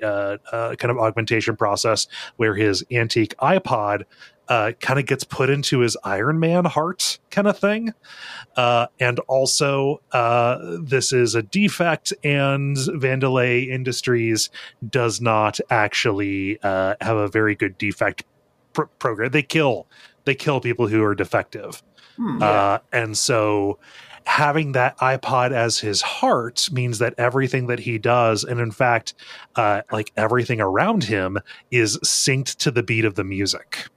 Speaker 1: kind of augmentation process where his antique iPod kind of gets put into his Iron Man heart kind of thing. And also, this is a defect, and Vandalay Industries does not actually have a very good defect program. They kill people who are defective. And so having that iPod as his heart means that everything that he does, and in fact, like everything around him, is synced to the beat of the music.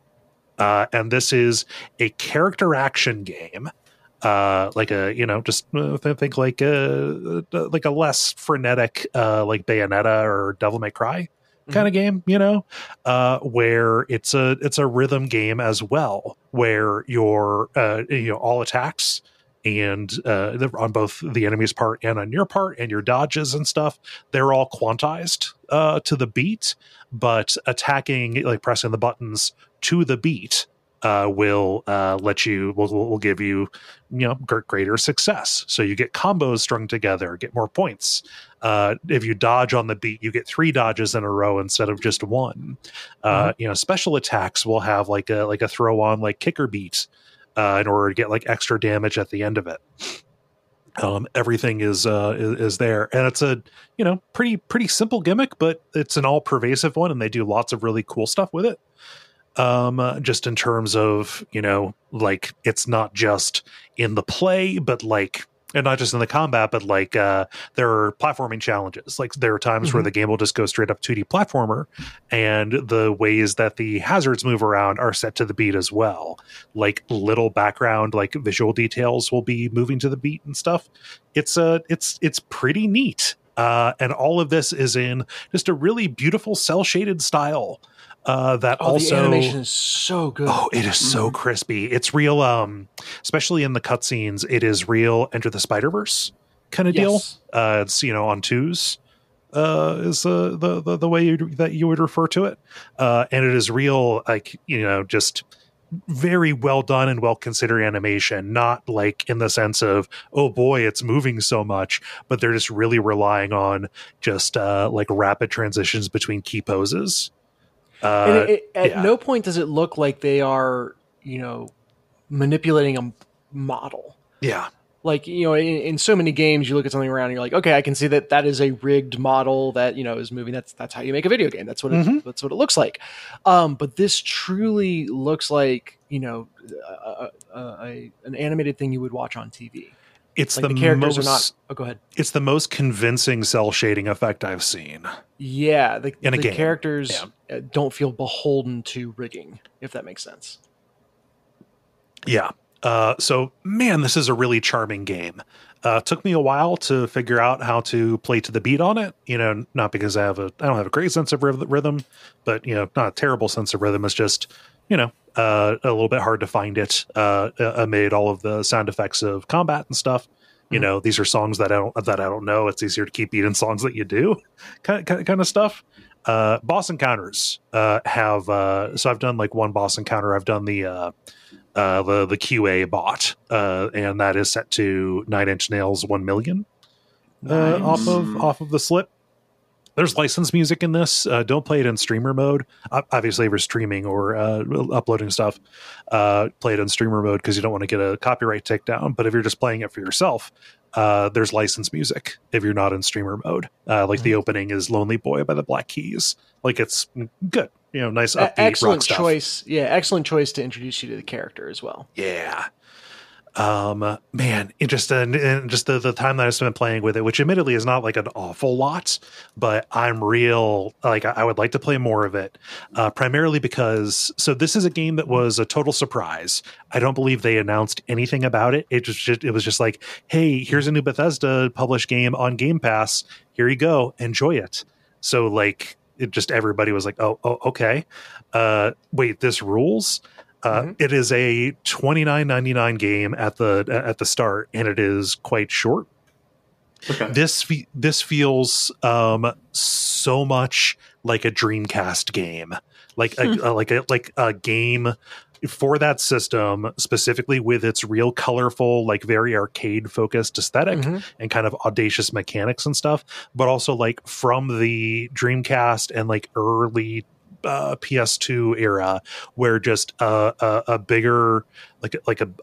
Speaker 1: And this is a character action game, think like a less frenetic, like Bayonetta or Devil May Cry kind of game, where it's a rhythm game as well, where your all attacks and on both the enemy's part and on your part, and your dodges and stuff, they're all quantized to the beat, but attacking, like pressing the buttons to the beat, will give you greater success. So you get combos strung together, get more points. If you dodge on the beat, you get 3 dodges in a row instead of just 1. Special attacks will have like a throw on like kicker beat in order to get like extra damage at the end of it. Everything is there, and it's a pretty simple gimmick, but it's an all pervasive one, and they do lots of really cool stuff with it. Just in terms of, like, it's not just in the play, but like And not just in the combat, but like there are platforming challenges. Like there are times where the game will just go straight up 2D platformer, and the ways that the hazards move around are set to the beat as well. Like little background, like visual details will be moving to the beat and stuff. It's pretty neat. And all of this is in just a really beautiful cel shaded style. That also
Speaker 2: the animation is so good.
Speaker 1: Oh, it is so crispy. It's real, especially in the cutscenes. It is real Enter the Spider-Verse kind of deal. It's on twos is the way that you would refer to it, and it is real, like just very well done and well considered animation. Not like in the sense of oh boy, it's moving so much, but they're just really relying on just like rapid transitions between key poses.
Speaker 2: And at no point does it look like they are, manipulating a model.
Speaker 1: Yeah.
Speaker 2: Like, in so many games, you look at something around and you're like, okay, I can see that is a rigged model that, is moving. That's how you make a video game. That's what that's what it looks like. But this truly looks like, an animated thing you would watch on TV.
Speaker 1: It's
Speaker 2: like the characters are not. Oh, go ahead.
Speaker 1: It's the most convincing cell shading effect I've seen.
Speaker 2: Yeah, the
Speaker 1: game.
Speaker 2: Characters don't feel beholden to rigging, if that makes sense.
Speaker 1: Yeah. So, man, this is a really charming game. Took me a while to figure out how to play to the beat on it. Not because I don't have a great sense of rhythm, but not a terrible sense of rhythm. It's just a little bit hard to find it amid all of the sound effects of combat and stuff. These are songs that I don't know. It's easier to keep beating songs that you do, kind of stuff. Boss encounters have so I've done like one boss encounter. I've done the QA bot, and that is set to 9 Inch Nails 1 million off of the slip. There's licensed music in this. Don't play it in streamer mode. Obviously, if you're streaming or uploading stuff, play it in streamer mode because you don't want to get a copyright takedown. But if you're just playing it for yourself, there's licensed music if you're not in streamer mode. Like the opening is Lonely Boy by the Black Keys. Like it's good. Nice upbeat
Speaker 2: excellent
Speaker 1: rock stuff.
Speaker 2: Choice. Yeah, excellent choice to introduce you to the character as well.
Speaker 1: Yeah. Man, just the time that I spent playing with it, which admittedly is not like an awful lot, but I'm real, like I would like to play more of it, primarily because, so this is a game that was a total surprise. I don't believe they announced anything about it. It was just like, hey, here's a new Bethesda published game on Game Pass. Here you go. Enjoy it. So like, everybody was like, oh, okay. Wait, this rules? It is a $29.99 game at the start, and it is quite short. Okay. This feels so much like a Dreamcast game, like a game for that system, specifically with its real colorful, like very arcade focused aesthetic and kind of audacious mechanics and stuff, but also like from the Dreamcast and like early PS2 era, where just a bigger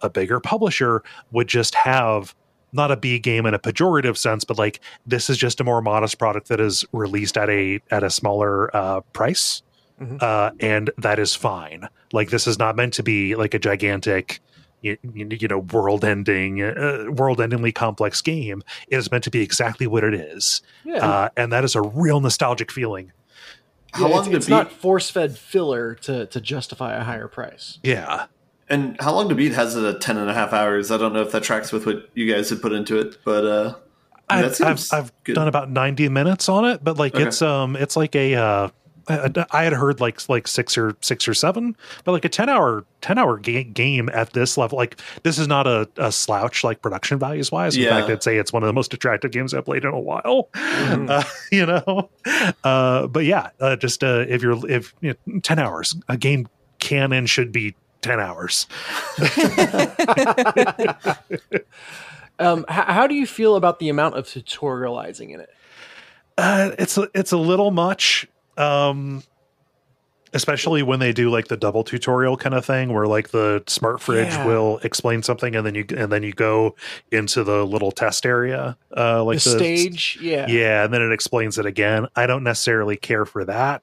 Speaker 1: a bigger publisher would just have not a B game in a pejorative sense, but like this is just a more modest product that is released at a smaller price, and that is fine. Like this is not meant to be like a gigantic world-endingly complex game. It is meant to be exactly what it is, and that is a real nostalgic feeling.
Speaker 2: How long it's not force-fed filler to justify a higher price.
Speaker 1: Yeah.
Speaker 4: And How Long to Beat has it at 10.5 hours. I don't know if that tracks with what you guys had put into it, but
Speaker 1: I've done about 90 minutes on it, but like it's like a I had heard like 6 or 7, but like a 10 hour game at this level, like this is not a slouch like production values wise. In fact, I'd say it's one of the most attractive games I've played in a while. But yeah, if 10 hours, a game can and should be 10 hours.
Speaker 2: How do you feel about the amount of tutorializing in it?
Speaker 1: It's a little much. Especially when they do like the double tutorial kind of thing where like the smart fridge will explain something and then you go into the little test area, like
Speaker 2: the stage.
Speaker 1: And then it explains it again. I don't necessarily care for that.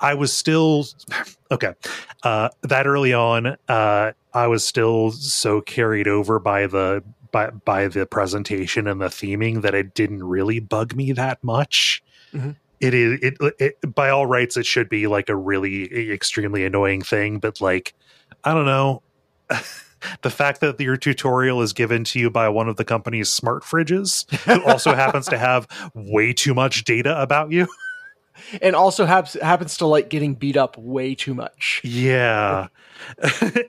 Speaker 1: I was still that early on. I was still so carried over by the by the presentation and the theming that it didn't really bug me that much.
Speaker 2: Mm-hmm.
Speaker 1: It by all rights it should be like a really extremely annoying thing, but like I don't know. The fact that your tutorial is given to you by one of the company's smart fridges, who also happens to have way too much data about you,
Speaker 2: and also happens to like getting beat up way too much.
Speaker 1: Yeah.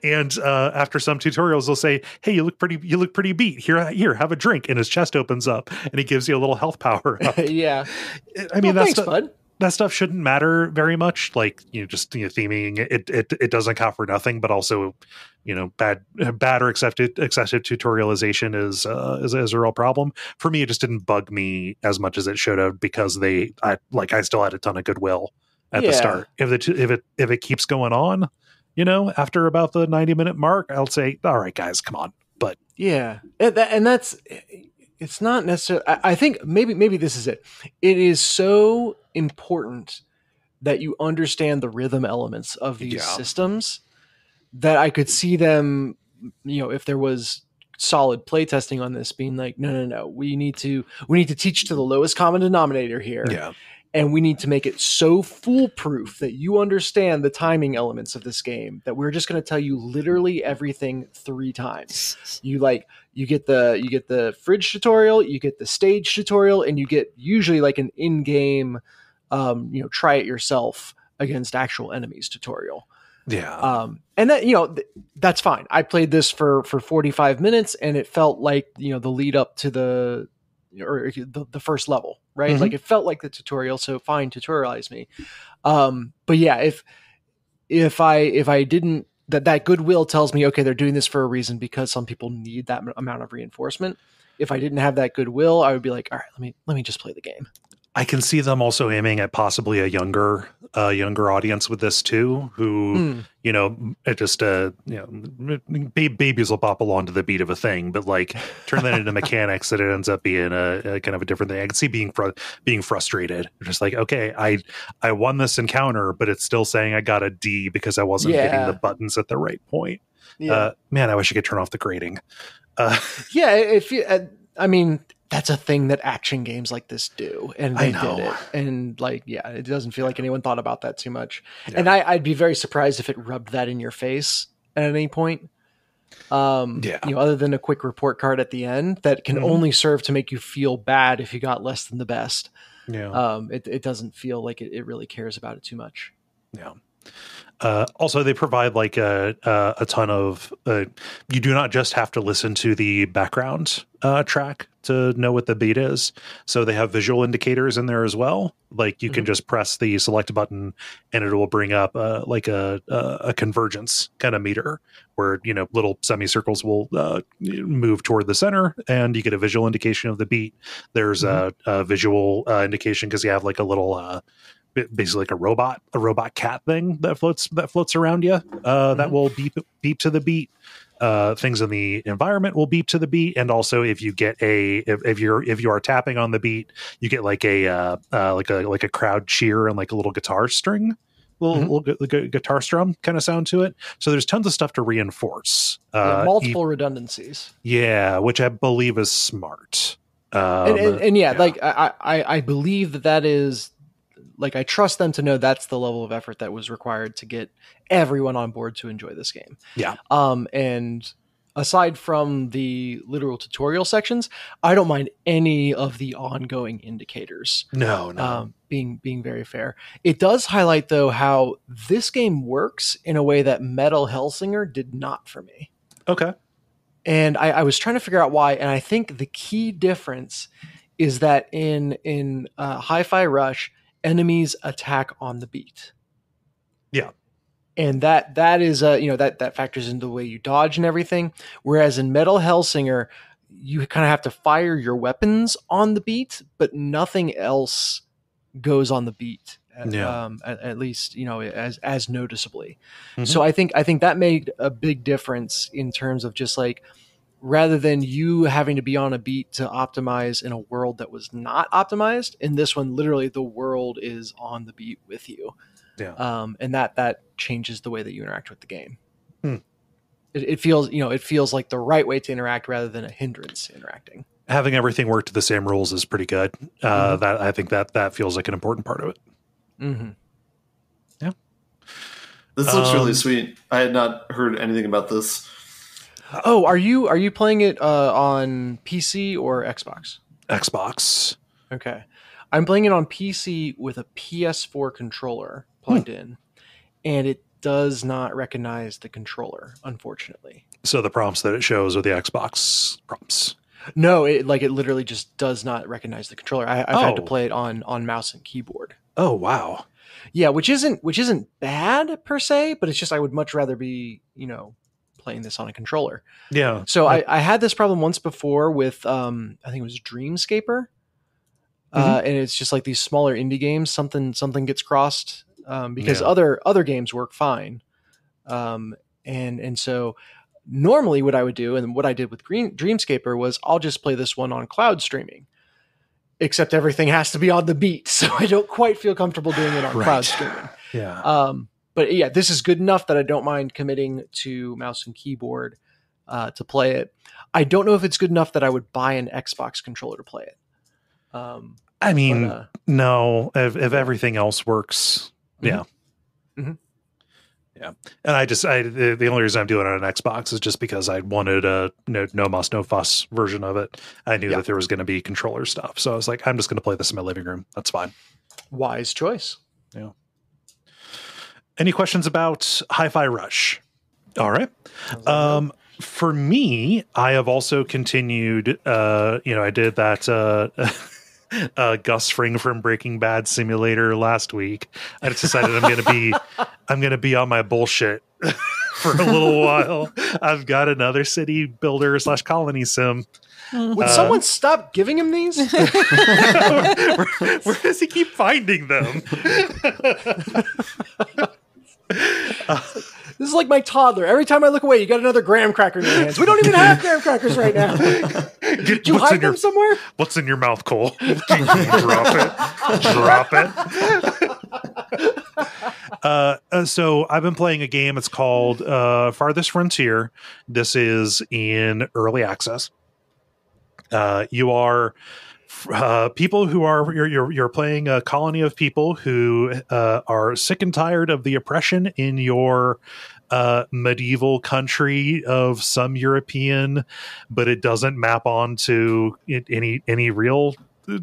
Speaker 1: And after some tutorials, they'll say, "Hey, you look pretty beat. Here, have a drink." And his chest opens up, and he gives you a little health power up.
Speaker 2: Yeah.
Speaker 1: I mean,
Speaker 2: thanks, bud.
Speaker 1: That stuff shouldn't matter very much. Like, just theming it doesn't count for nothing. But also, bad or excessive tutorialization is a real problem for me. It just didn't bug me as much as it should have, because I still had a ton of goodwill at the start. If it keeps going on, after about the 90-minute mark, I'll say, all right, guys, come on. But
Speaker 2: yeah, and that's, it's not necessarily, I think maybe this is it. It is so important that you understand the rhythm elements of these systems that I could see them, if there was solid playtesting on this, being like, no, we need to teach to the lowest common denominator here.
Speaker 1: Yeah.
Speaker 2: And we need to make it so foolproof that you understand the timing elements of this game that we're just going to tell you literally everything 3 times. You get the fridge tutorial, you get the stage tutorial, and you get usually like an in-game, try it yourself against actual enemies tutorial.
Speaker 1: Yeah.
Speaker 2: And that, that's fine. I played this for 45 minutes, and it felt like, the lead up to the first level, right?
Speaker 1: Mm-hmm.
Speaker 2: Like it felt like the tutorial, so fine, tutorialize me. But yeah, if I didn't, that goodwill tells me, okay, they're doing this for a reason, because some people need that amount of reinforcement. If I didn't have that goodwill, I would be like, all right, let me just play the game.
Speaker 1: I can see them also aiming at possibly a younger audience with this too, who it just babies will pop along to the beat of a thing, but like turn that into mechanics that it ends up being a kind of a different thing. I can see being frustrated, just like, okay, I won this encounter, but it's still saying I got a D because I wasn't hitting the buttons at the right point. Man, I wish I could turn off the grading.
Speaker 2: I mean, that's a thing that action games like this do, and they did it. And it doesn't feel like anyone thought about that too much. Yeah. And I'd be very surprised if it rubbed that in your face at any point. Other than a quick report card at the end that can only serve to make you feel bad if you got less than the best.
Speaker 1: Yeah.
Speaker 2: It doesn't feel like it really cares about it too much.
Speaker 1: Yeah. Also, they provide like a ton of. You do not just have to listen to the background track to know what the beat is. So they have visual indicators in there as well. Like you can just press the select button, and it will bring up like a convergence kind of meter, where little semicircles will move toward the center, and you get a visual indication of the beat. There's a visual indication because you have like a little. Basically like a robot cat thing that floats around you that will beep to the beat. Things in the environment will beep to the beat, and also if you get if you are tapping on the beat, you get like a crowd cheer and like a little guitar string, little guitar strum kind of sound to it. So there's tons of stuff to reinforce.
Speaker 2: Multiple redundancies.
Speaker 1: Yeah, which I believe is smart.
Speaker 2: Like I believe that is. Like, I trust them to know that's the level of effort that was required to get everyone on board to enjoy this game.
Speaker 1: Yeah.
Speaker 2: And aside from the literal tutorial sections, I don't mind any of the ongoing indicators.
Speaker 1: No.
Speaker 2: Being very fair. It does highlight, though, how this game works in a way that Metal Hellsinger did not for me.
Speaker 1: Okay.
Speaker 2: And I was trying to figure out why, and I think the key difference is that in Hi-Fi Rush, enemies attack on the beat.
Speaker 1: Yeah.
Speaker 2: And that is that factors into the way you dodge and everything. Whereas in Metal Hellsinger, you kind of have to fire your weapons on the beat, but nothing else goes on the beat. At least, as noticeably. Mm-hmm. So I think that made a big difference in terms of just like, rather than you having to be on a beat to optimize in a world that was not optimized, in this one, literally the world is on the beat with you.
Speaker 1: Yeah.
Speaker 2: And that changes the way that you interact with the game. it feels, it feels like the right way to interact rather than a hindrance to interacting.
Speaker 1: Having everything work to the same rules is pretty good. That I think that feels like an important part of it.
Speaker 2: Mm-hmm.
Speaker 1: Yeah.
Speaker 4: This looks really sweet. I had not heard anything about this.
Speaker 2: Oh, are you playing it on PC or Xbox?
Speaker 1: Xbox.
Speaker 2: Okay. I'm playing it on PC with a PS4 controller plugged in, and it does not recognize the controller, unfortunately.
Speaker 1: So the prompts that it shows are the Xbox prompts.
Speaker 2: No, it literally just does not recognize the controller. I've had to play it on mouse and keyboard.
Speaker 1: Oh, wow.
Speaker 2: Yeah, which isn't bad per se, but it's just I would much rather be, playing this on a controller.
Speaker 1: Yeah.
Speaker 2: So I had this problem once before with I think it was Dreamscaper. And it's just like these smaller indie games, something gets crossed because other games work fine. And so normally what I would do, and what I did with Dreamscaper, was I'll just play this one on cloud streaming, except everything has to be on the beat. So I don't quite feel comfortable doing it on cloud streaming.
Speaker 1: Yeah.
Speaker 2: But yeah, this is good enough that I don't mind committing to mouse and keyboard to play it. I don't know if it's good enough that I would buy an Xbox controller to play it.
Speaker 1: I mean, no, if everything else works, yeah.
Speaker 2: Mm-hmm.
Speaker 1: Yeah. And the only reason I'm doing it on an Xbox is just because I wanted a no muss, no fuss version of it. I knew that there was going to be controller stuff. So I was like, I'm just going to play this in my living room. That's fine.
Speaker 2: Wise choice.
Speaker 1: Yeah. Any questions about Hi-Fi Rush? All right. For me, I have also continued, I did that Gus Fring from Breaking Bad simulator last week. I just decided I'm gonna be on my bullshit for a little while. I've got another city builder / colony sim.
Speaker 2: Would someone stop giving him these?
Speaker 1: Where does he keep finding them?
Speaker 2: This is like my toddler. Every time I look away, you got another graham cracker in your hands. We don't even have graham crackers right now. Did you hide them somewhere?
Speaker 1: What's in your mouth, Kole? Drop it. So I've been playing a game. It's called Farthest Frontier. This is in early access. You are people who are you're playing a colony of people who are sick and tired of the oppression in your medieval country of some European, but it doesn't map onto any real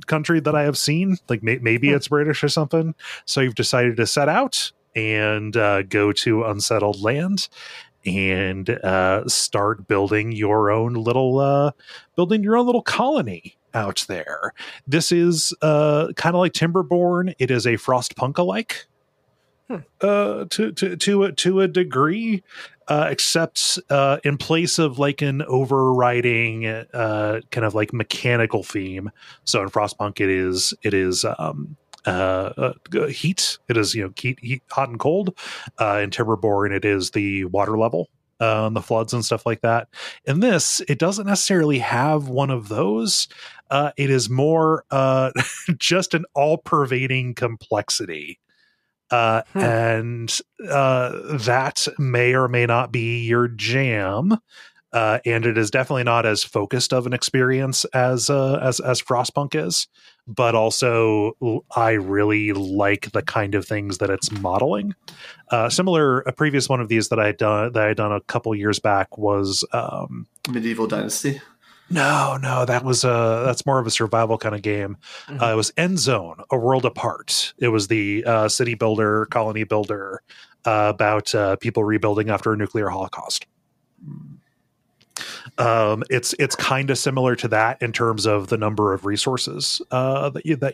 Speaker 1: country that I have seen. Like maybe it's British or something. So you've decided to set out and go to unsettled land and start building your own little colony out there. This is kind of like Timberborn. It is a Frostpunk-alike to a degree, except in place of like an overriding kind of like mechanical theme. So in Frostpunk, it is heat. It is heat, hot and cold. In Timberborn, it is the water level. The floods and stuff like that. In this, it doesn't necessarily have one of those. It is more just an all-pervading complexity. And that may or may not be your jam. And it is definitely not as focused of an experience as Frostpunk is. But also, I really like the kind of things that it's modeling. A previous one of these that I had done a couple years back was
Speaker 4: Medieval Dynasty.
Speaker 1: No, that's more of a survival kind of game. Mm-hmm. It was End Zone, A World Apart. It was the city builder, colony builder about people rebuilding after a nuclear holocaust. It's kind of similar to that in terms of the number of resources that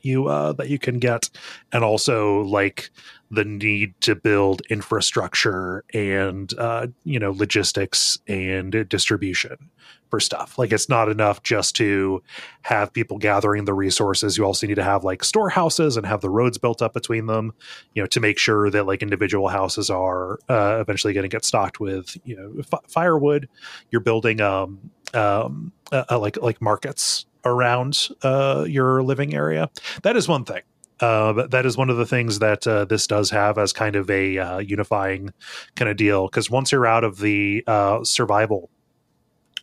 Speaker 1: you can get, and also like the need to build infrastructure and logistics and distribution for stuff. Like it's not enough just to have people gathering the resources. You also need to have like storehouses and have the roads built up between them, to make sure that like individual houses are eventually going to get stocked with firewood. You're building like markets around your living area. That is one thing. But that is one of the things that this does have as kind of a unifying kind of deal. Because once you're out of the survival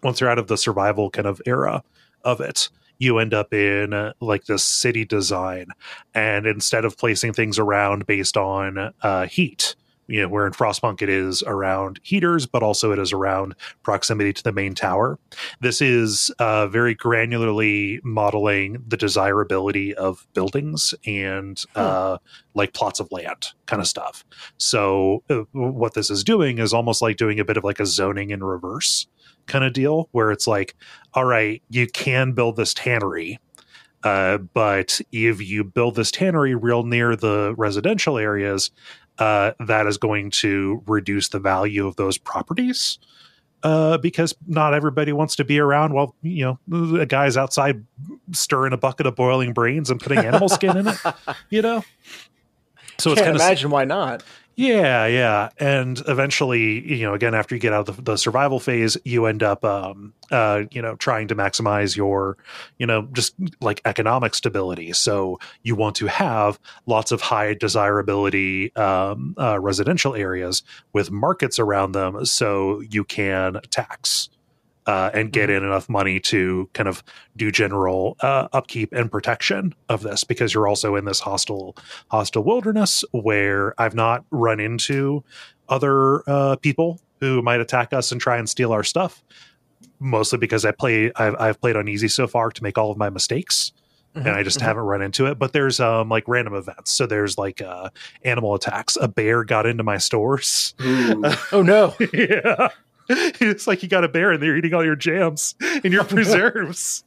Speaker 1: kind of era of it, you end up in like this city design, and instead of placing things around based on heat, where in Frostpunk it is around heaters, but also it is around proximity to the main tower. This is very granularly modeling the desirability of buildings and like plots of land kind of stuff. So what this is doing is almost like doing a bit of like a zoning in reverse kind of deal, where it's like, all right, you can build this tannery, but if you build this tannery real near the residential areas, that is going to reduce the value of those properties, because not everybody wants to be around while a guy's outside stirring a bucket of boiling brains and putting animal skin in it. So it's
Speaker 2: Can't
Speaker 1: kind of
Speaker 2: imagine why not.
Speaker 1: Yeah. And eventually, again, after you get out of the survival phase, you end up, trying to maximize your, just like economic stability. So you want to have lots of high desirability residential areas with markets around them so you can tax. And get in enough money to kind of do general upkeep and protection of this, because you're also in this hostile wilderness where I've not run into other people who might attack us and try and steal our stuff. Mostly because I've played on easy so far to make all of my mistakes, and I just haven't run into it. But there's like random events. So there's like animal attacks. A bear got into my stores.
Speaker 2: Oh no!
Speaker 1: Yeah. It's like you got a bear and they're eating all your jams and your preserves.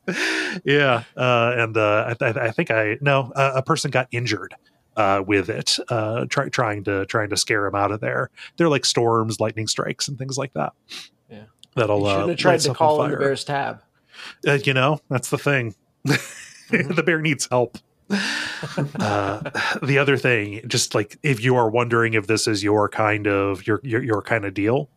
Speaker 1: Yeah. I think a person got injured with it, trying to scare him out of there. They're like storms, lightning strikes, and things like that.
Speaker 2: Yeah.
Speaker 1: That'll
Speaker 2: You should have tried to call in the bear's tab.
Speaker 1: That's the thing. The bear needs help. The other thing, just like if you are wondering if this is your kind of deal,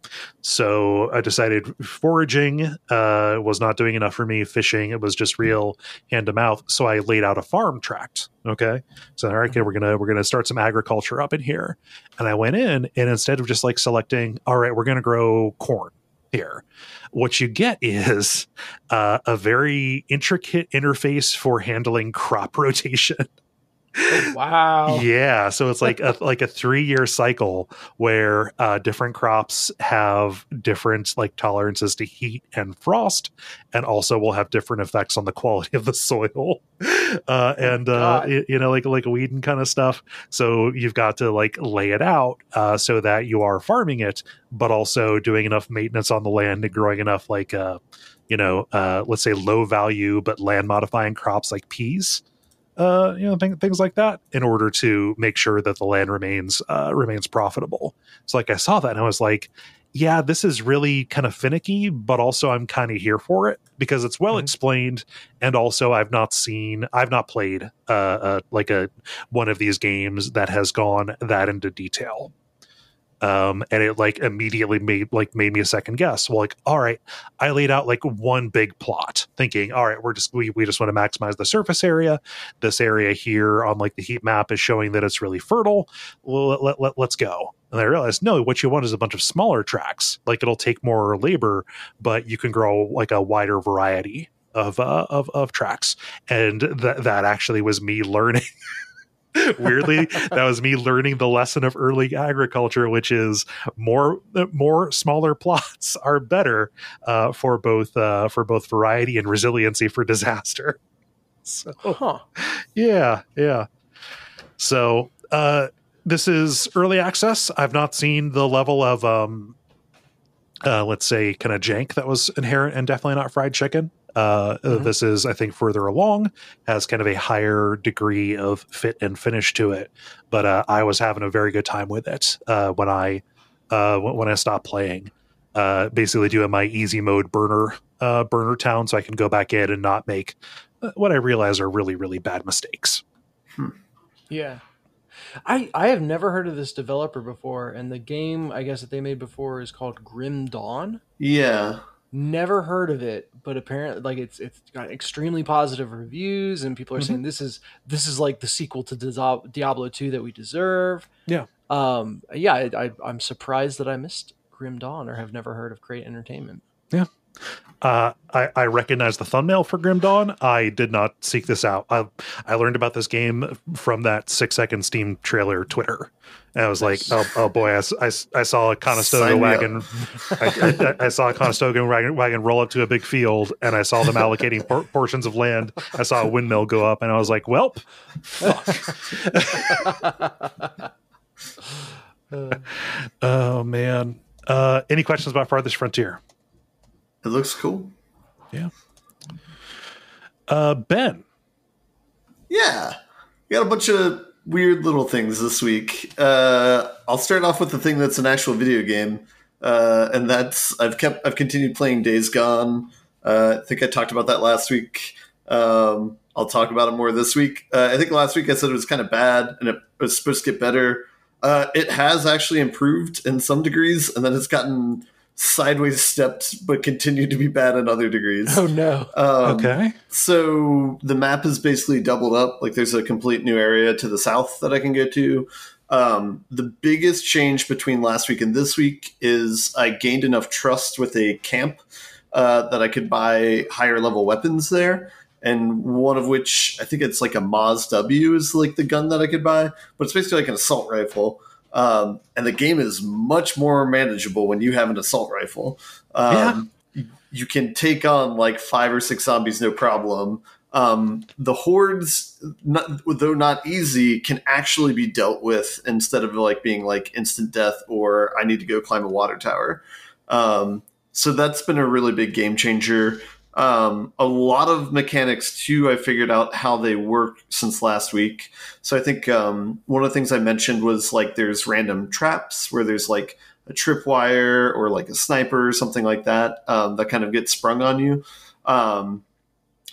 Speaker 1: so I decided foraging was not doing enough for me. Fishing, it was just real hand to mouth. So I laid out a farm tract. Okay, so all right, okay, we're gonna start some agriculture up in here, and I went in, and instead of just like selecting, all right, we're gonna grow corn here, what you get is a very intricate interface for handling crop rotation.
Speaker 2: Oh, wow.
Speaker 1: Yeah, so it's like a 3-year cycle where different crops have different like tolerances to heat and frost, and also will have different effects on the quality of the soil, like weeding kind of stuff. So you've got to like lay it out so that you are farming it, but also doing enough maintenance on the land and growing enough like let's say low value but land modifying crops like peas. Things like that, in order to make sure that the land remains profitable. So like I saw that and I was like, yeah, this is really kind of finicky, but also I'm kind of here for it because it's well explained, and also I've not played one of these games that has gone that into detail. And it like immediately made me a second guess. Well, like, all right, I laid out like one big plot thinking, all right, we just want to maximize the surface area. This area here on like the heat map is showing that it's really fertile. Well, let's go. And I realized, no, what you want is a bunch of smaller tracts. Like it'll take more labor, but you can grow like a wider variety of tracts. And that actually was me learning. Weirdly, that was me learning the lesson of early agriculture, which is more smaller plots are better for both variety and resiliency for disaster. So, yeah. So this is early access. I've not seen the level of let's say kind of jank that was inherent and definitely not fried chicken. This is, I think, further along, has kind of a higher degree of fit and finish to it. But I was having a very good time with it when I stopped playing. Basically doing my easy mode burner town so I can go back in and not make what I realize are really, really bad mistakes.
Speaker 2: Yeah. I have never heard of this developer before, and the game I guess that they made before is called Grim Dawn.
Speaker 4: Yeah.
Speaker 2: Never heard of it, but apparently, like it's got extremely positive reviews, and people are saying this is like the sequel to Diablo 2 that we deserve.
Speaker 1: Yeah.
Speaker 2: I'm surprised that I missed Grim Dawn or have never heard of Great Entertainment.
Speaker 1: Yeah. I recognize the thumbnail for Grim Dawn. I did not seek this out. I learned about this game from that 6-second Steam trailer Twitter. And I was like, oh boy, I saw a Conestoga wagon. I saw a Conestoga wagon roll up to a big field, and I saw them allocating portions of land. I saw a windmill go up, and I was like, welp, fuck. Oh man. Any questions about Farthest Frontier?
Speaker 4: It looks cool.
Speaker 1: Yeah. Ben.
Speaker 4: Yeah. We got a bunch of weird little things this week. I'll start off with the thing that's an actual video game. And that's I've continued playing Days Gone. I think I talked about that last week. I'll talk about it more this week. I think last week I said it was kind of bad and it was supposed to get better. It has actually improved in some degrees, and then it's gotten sideways stepped, but continued to be bad in other degrees.
Speaker 2: Oh no.
Speaker 1: Okay.
Speaker 4: So the map is basically doubled up. Like there's a complete new area to the south that I can go to. The biggest change between last week and this week is I gained enough trust with a camp that I could buy higher level weapons there. And one of which, I think it's like a Maz W is like the gun that I could buy, but it's basically like an assault rifle. And the game is much more manageable when you have an assault rifle. You can take on like 5 or 6 zombies, no problem. The hordes, though not easy, can actually be dealt with instead of like being like instant death or I need to go climb a water tower. So that's been a really big game changer. A lot of mechanics too, I figured out how they work since last week. So I think one of the things I mentioned was like there's random traps where there's like a tripwire or like a sniper or something like that that kind of gets sprung on you.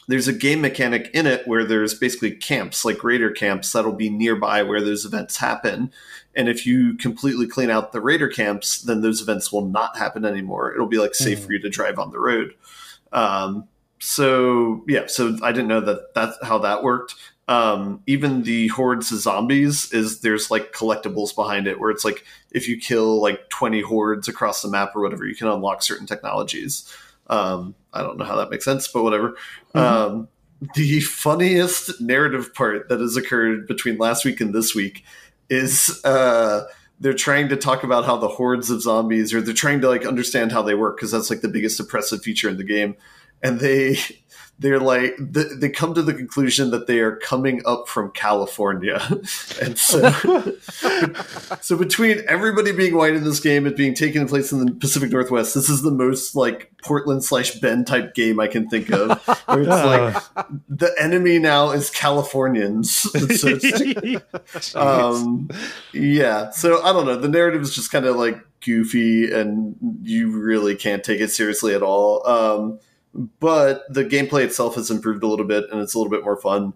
Speaker 4: There's a game mechanic in it where there's basically camps, like raider camps that'll be nearby where those events happen. And if you completely clean out the raider camps, then those events will not happen anymore. It'll be like safe for you to drive on the road. So I didn't know that's how that worked. Even the hordes of zombies there's like collectibles behind it where it's like, if you kill like 20 hordes across the map or whatever, you can unlock certain technologies. I don't know how that makes sense, but whatever. The funniest narrative part that has occurred between last week and this week is, they're trying to talk about how the hordes of zombies, or they're trying to like understand how they work, because that's like the biggest oppressive feature in the game. And they're like, they come to the conclusion that they are coming up from California. And so between everybody being white in this game and being taken place in the Pacific Northwest, this is the most like Portland/Ben type game I can think of. Where it's like the enemy now is Californians. So yeah. So I don't know. The narrative is just kind of like goofy and you really can't take it seriously at all. But the gameplay itself has improved a little bit and it's a little bit more fun.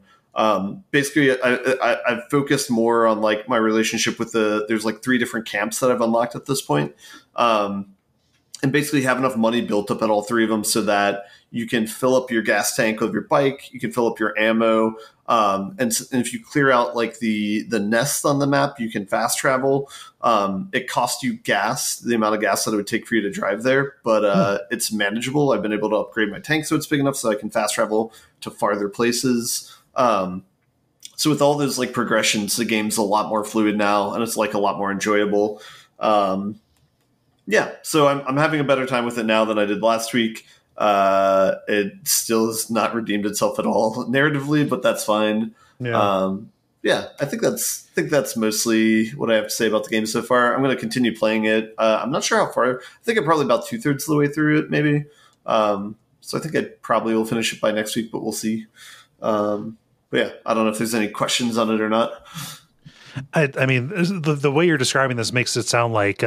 Speaker 4: Basically, I've focused more on like my relationship with there's like 3 different camps that I've unlocked at this point. And basically have enough money built up at all 3 of them so that you can fill up your gas tank of your bike, you can fill up your ammo, and if you clear out like the nests on the map, you can fast travel. It costs you gas, the amount of gas that it would take for you to drive there, but it's manageable. I've been able to upgrade my tank so it's big enough so I can fast travel to farther places. So with all those like progressions, the game's a lot more fluid now, and it's like a lot more enjoyable. Yeah, so I'm having a better time with it now than I did last week. It still has not redeemed itself at all narratively, but that's fine. Yeah. I think that's mostly what I have to say about the game so far. I'm going to continue playing it. I'm not sure how far. I think I'm probably about 2/3 of the way through it, maybe. So I think I probably will finish it by next week, but we'll see. But yeah, I don't know if there's any questions on it or not.
Speaker 1: I mean, the way you're describing this makes it sound like,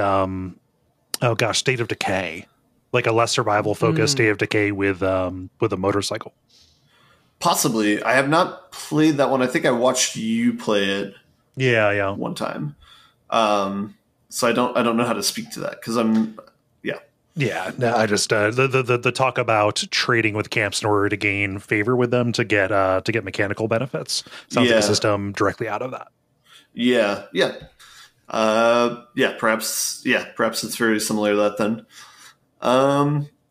Speaker 1: State of Decay, like a less survival focused State of Decay with a motorcycle.
Speaker 4: Possibly. I have not played that one. I think I watched you play it. One time. So I don't know how to speak to that because
Speaker 1: Yeah, no, I just the talk about trading with camps in order to gain favor with them to get mechanical benefits sounds like a system directly out of that.
Speaker 4: Yeah. Perhaps it's very similar to that then.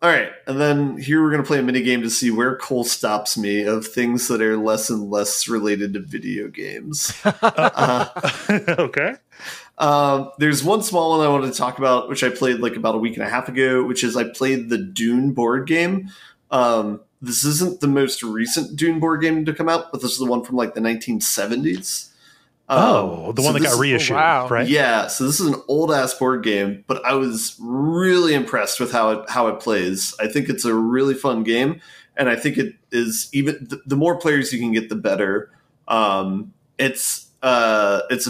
Speaker 4: All right, and then here we're going to play a mini game to see where Kole stops me of things that are less and less related to video games.
Speaker 1: Okay.
Speaker 4: There's one small one I wanted to talk about, which I played like about a week and a half ago, which is I played the Dune board game. This isn't the most recent Dune board game to come out, but this is the one from like the 1970s.
Speaker 1: The one that got reissued, right?
Speaker 4: Yeah, so this is an old-ass board game, but I was really impressed with how it plays. I think it's a really fun game, and I think it is even the more players you can get, the better. It's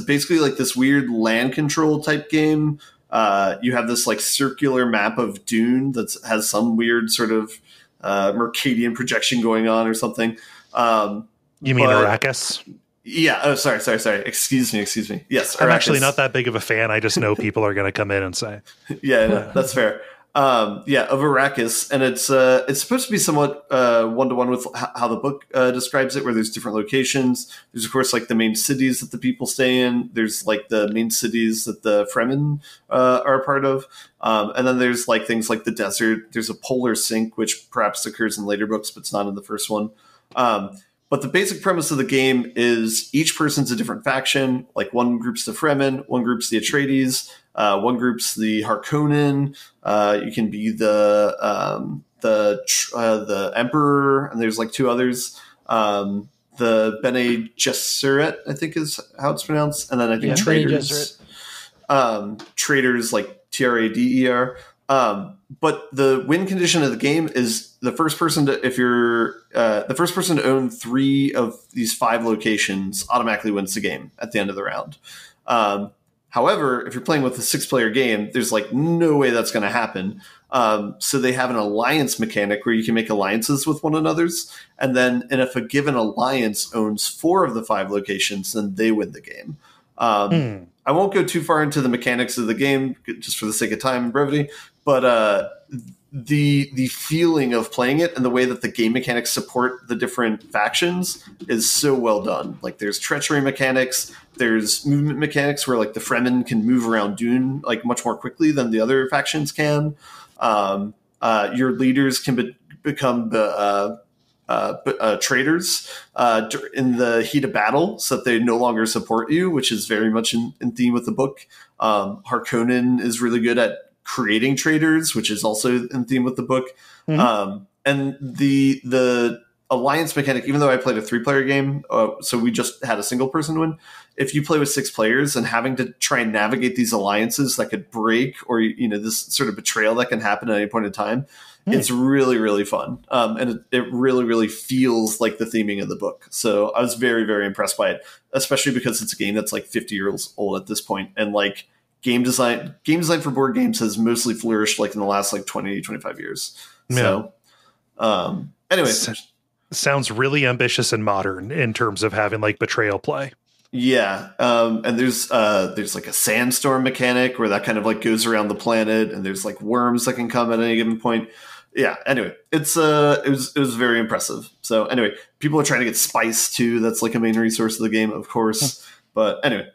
Speaker 4: basically like this weird land control type game. You have this like circular map of Dune that has some weird sort of Mercadian projection going on or something.
Speaker 1: You mean Arrakis?
Speaker 4: Yeah. Oh, sorry. Excuse me. Yes.
Speaker 1: I'm
Speaker 4: Arrakis.
Speaker 1: actually not that big of a fan. I just know people are going to come in and say,
Speaker 4: yeah, that's fair. Of Arrakis, and it's supposed to be somewhat one-to-one with how the book describes it, where there's different locations. There's of course like the main cities that the people stay in. There's like the main cities that the Fremen are a part of, and then there's like things like the desert. There's a polar sink, which perhaps occurs in later books, but it's not in the first one. But the basic premise of the game is each person's a different faction. Like one group's the Fremen, one group's the Atreides, one group's the Harkonnen. You can be the Emperor, and there's like two others. The Bene Gesserit, I think is how it's pronounced, and then I think traitors. Traitors like Trader. But the win condition of the game is the first person to own 3 of these 5 locations automatically wins the game at the end of the round. However, if you're playing with a 6-player game, there's like no way that's going to happen. So they have an alliance mechanic where you can make alliances with one another's, and if a given alliance owns 4 of the 5 locations, then they win the game. I won't go too far into the mechanics of the game just for the sake of time and brevity, but the feeling of playing it and the way that the game mechanics support the different factions is so well done. Like there's treachery mechanics, there's movement mechanics where like the Fremen can move around Dune like much more quickly than the other factions can. Your leaders can become traitors in the heat of battle, so that they no longer support you, which is very much in theme with the book. Harkonnen is really good at creating traitors, which is also in theme with the book. Mm-hmm. And the alliance mechanic, even though I played a 3-player game, so we just had a single person win. If you play with 6 players and having to try and navigate these alliances that could break, or this sort of betrayal that can happen at any point in time, it's really, really fun. And it really, really feels like the theming of the book. So I was very, very impressed by it, especially because it's a game that's like 50 years old at this point. And like game design for board games has mostly flourished like in the last like 20, 25 years. Yeah. So anyway.
Speaker 1: Sounds really ambitious and modern in terms of having like betrayal play. Yeah.
Speaker 4: And there's like a sandstorm mechanic where that kind of like goes around the planet, and there's like worms that can come at any given point. Yeah. Anyway, it was very impressive. So anyway, people are trying to get spice too. That's like a main resource of the game, of course. But anyway,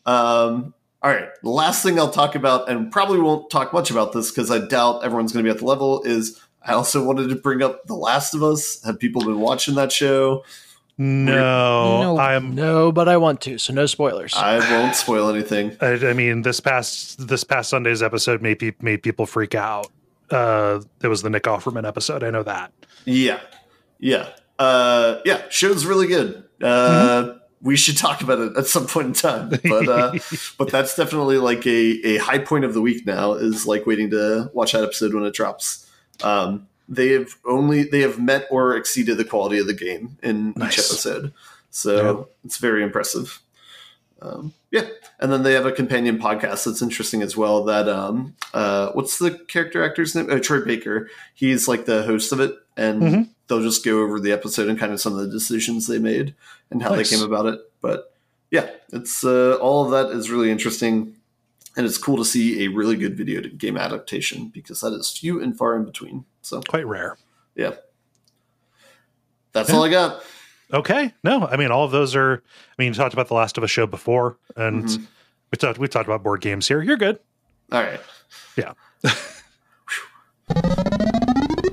Speaker 4: all right. The last thing I'll talk about, and probably won't talk much about this because I doubt everyone's going to be at the level, is I also wanted to bring up The Last of Us. Have people been watching that show?
Speaker 1: No,
Speaker 2: but I want to, so no spoilers.
Speaker 4: I won't spoil anything.
Speaker 1: I mean, this past Sunday's episode made people freak out. It was the Nick Offerman episode. I know that. Yeah. Show's really good. We should talk about it at some point in time, but that's definitely like a high point of the week now. Is like waiting to watch that episode when it drops. They have met or exceeded the quality of the game in each episode. So it's very impressive. And then they have a companion podcast that's interesting as well. That what's the character actor's name? Troy Baker. He's like the host of it, and they'll just go over the episode and kind of some of the decisions they made and how they came about it. But yeah, it's all of that is really interesting.
Speaker 4: And it's cool to see a really good video game adaptation because that is few and far in between. So
Speaker 1: Quite rare.
Speaker 4: Yeah. That's all I got.
Speaker 1: Okay. No, I mean, all of those are, you talked about The Last of Us show before, and we talked about board games here. You're good.
Speaker 4: All right.
Speaker 1: Yeah.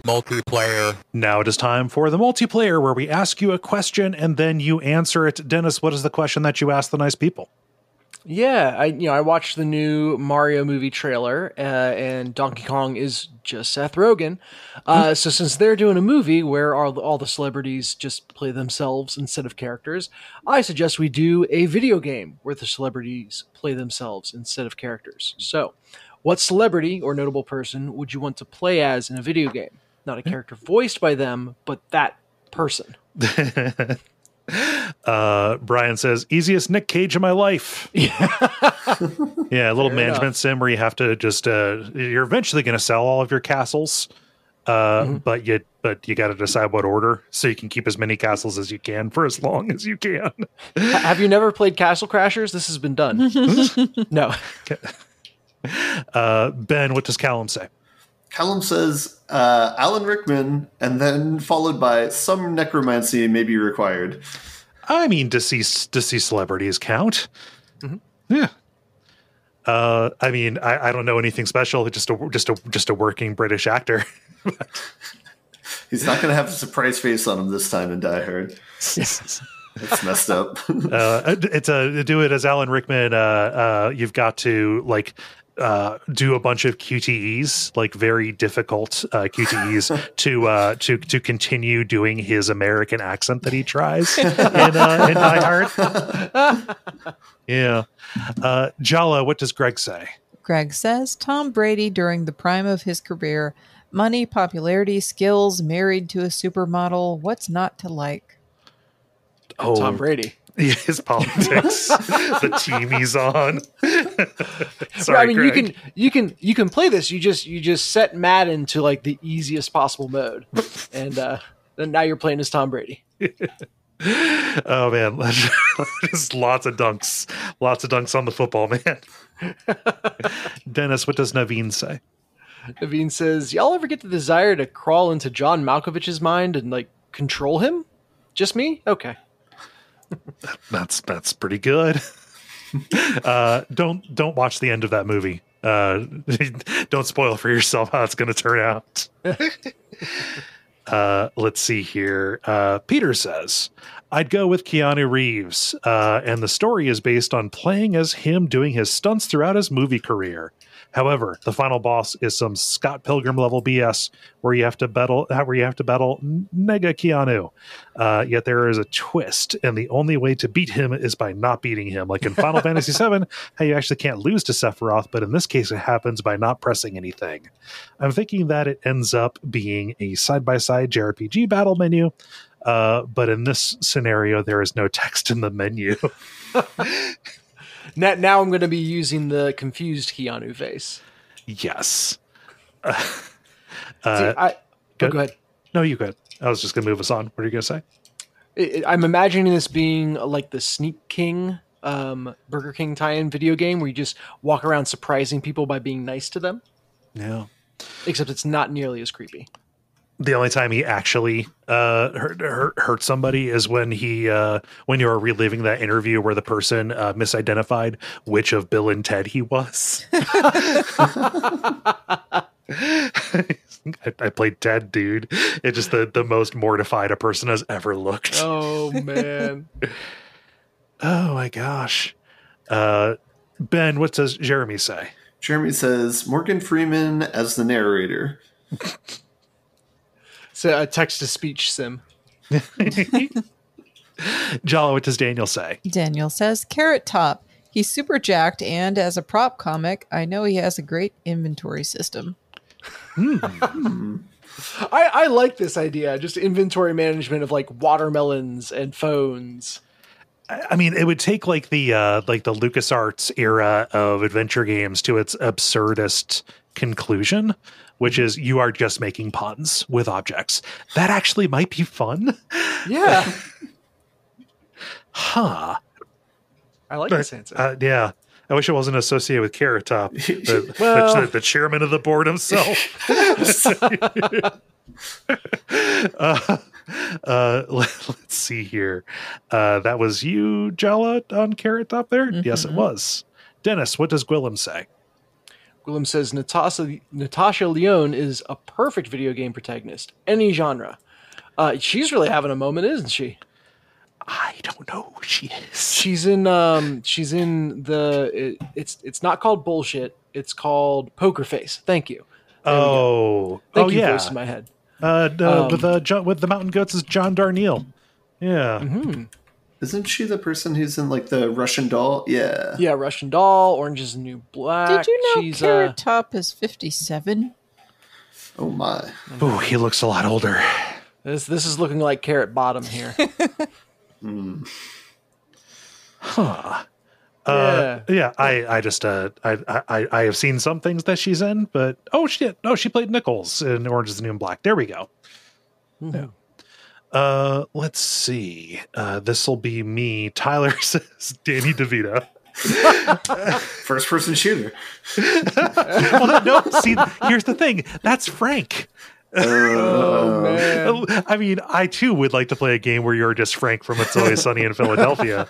Speaker 5: Multiplayer.
Speaker 1: Now it is time for the multiplayer, where we ask you a question and then you answer it. Dennis, what is the question that you ask the nice people?
Speaker 2: Yeah, I watched the new Mario movie trailer, and Donkey Kong is just Seth Rogen. So since they're doing a movie where all the celebrities just play themselves instead of characters, I suggest we do a video game where the celebrities play themselves instead of characters. So, what celebrity or notable person would you want to play as in a video game? Not a character voiced by them, but that person.
Speaker 1: Brian says, easiest Nick Cage of my life. Yeah, a little management sim where you have to just you're eventually going to sell all of your castles, but you got to decide what order so you can keep as many castles as you can for as long as you can.
Speaker 2: Have you never played Castle Crashers? This has been done. No.
Speaker 1: Ben, what does Callum say?
Speaker 4: Callum says Alan Rickman, and then followed by some necromancy may be required.
Speaker 1: I mean, deceased celebrities count. Yeah. I mean, I don't know anything special. Just a working British actor.
Speaker 4: He's not going to have a surprise face on him this time in Die Hard. That's messed up.
Speaker 1: Do it as Alan Rickman. You've got to do a bunch of QTEs, like very difficult QTEs, to continue doing his American accent that he tries in Die Hard. Yeah. Jala, what does Greg say?
Speaker 3: Greg says Tom Brady during the prime of his career. Money, popularity, skills, married to a supermodel. What's not to like?
Speaker 2: Oh, Tom Brady.
Speaker 1: His politics, the team he's on. Sorry,
Speaker 2: I mean,
Speaker 1: Greg.
Speaker 2: you can play this. You just set Madden to like the easiest possible mode, and then now you're playing as Tom Brady.
Speaker 1: Oh man, just lots of dunks on the football, man. Dennis, what does Naveen say?
Speaker 2: Naveen says, "Y'all ever get the desire to crawl into John Malkovich's mind and like control him? Just me? Okay."
Speaker 1: That's pretty good. Don't watch the end of that movie. Don't spoil for yourself how it's going to turn out. Let's see here. Peter says, I'd go with Keanu Reeves, and the story is based on playing as him doing his stunts throughout his movie career. However, the final boss is some Scott Pilgrim level BS where you have to battle Mega Keanu. Yet there is a twist, and the only way to beat him is by not beating him. Like in Final Fantasy VII, how you actually can't lose to Sephiroth, but in this case it happens by not pressing anything. I'm thinking that it ends up being a side-by-side JRPG battle menu, but in this scenario there is no text in the menu.
Speaker 2: Now I'm going to be using the confused Keanu face.
Speaker 1: Yes.
Speaker 2: Go ahead.
Speaker 1: No, you could. I was just going to move us on. What are you going to say?
Speaker 2: I'm imagining this being like the Sneak King, Burger King tie-in video game where you just walk around surprising people by being nice to them.
Speaker 1: Yeah.
Speaker 2: Except it's not nearly as creepy.
Speaker 1: The only time he actually hurt somebody is when you were reliving that interview where the person misidentified which of Bill and Ted he was. I played Ted, dude. It's just the most mortified a person has ever looked.
Speaker 2: Oh, man.
Speaker 1: Oh, my gosh. Ben, what does Jeremy say?
Speaker 4: Jeremy says Morgan Freeman as the narrator.
Speaker 2: It's a text-to-speech sim.
Speaker 1: Jala, what does Daniel say?
Speaker 3: Daniel says Carrot Top. He's super jacked, and as a prop comic, I know he has a great inventory system.
Speaker 2: I like this idea. Just inventory management of like watermelons and phones.
Speaker 1: I mean, it would take like the LucasArts era of adventure games to its absurdist conclusion, which is you are just making puns with objects. That actually might be fun.
Speaker 2: Yeah.
Speaker 1: Huh.
Speaker 2: I like this answer.
Speaker 1: Yeah. I wish it wasn't associated with Carrot Top, the chairman of the board himself. Let's see here. That was you, Jala, on Carrot Top there? Mm-hmm. Yes, it was. Dennis, what does Gwillem say?
Speaker 2: Gwillem says Natasha Lyonne is a perfect video game protagonist. Any genre. She's really having a moment, isn't she?
Speaker 1: I don't know who she is.
Speaker 2: She's in the it's not called Bullshit. It's called Poker Face. Thank you. Thank you, voice in my head.
Speaker 1: With the Mountain Goats is John Darnielle. Yeah.
Speaker 2: Mm-hmm.
Speaker 4: Isn't she the person who's in like the Russian Doll? Yeah.
Speaker 2: Yeah, Russian Doll, Orange is the New Black.
Speaker 3: Did you know Carrot Top is 57?
Speaker 4: Oh my.
Speaker 1: Oh, he looks a lot older.
Speaker 2: This is looking like Carrot Bottom here.
Speaker 1: Huh.
Speaker 2: Yeah.
Speaker 1: I have seen some things that she's in, but she played Nichols in Orange is the New Black. There we go.
Speaker 2: Mm-hmm.
Speaker 1: Let's see. This will be me. Tyler says Danny DeVito.
Speaker 4: First person shooter.
Speaker 1: Well, no, see, here's the thing. That's Frank.
Speaker 2: Oh man!
Speaker 1: I mean, I too would like to play a game where you're just Frank from It's Always Sunny in Philadelphia,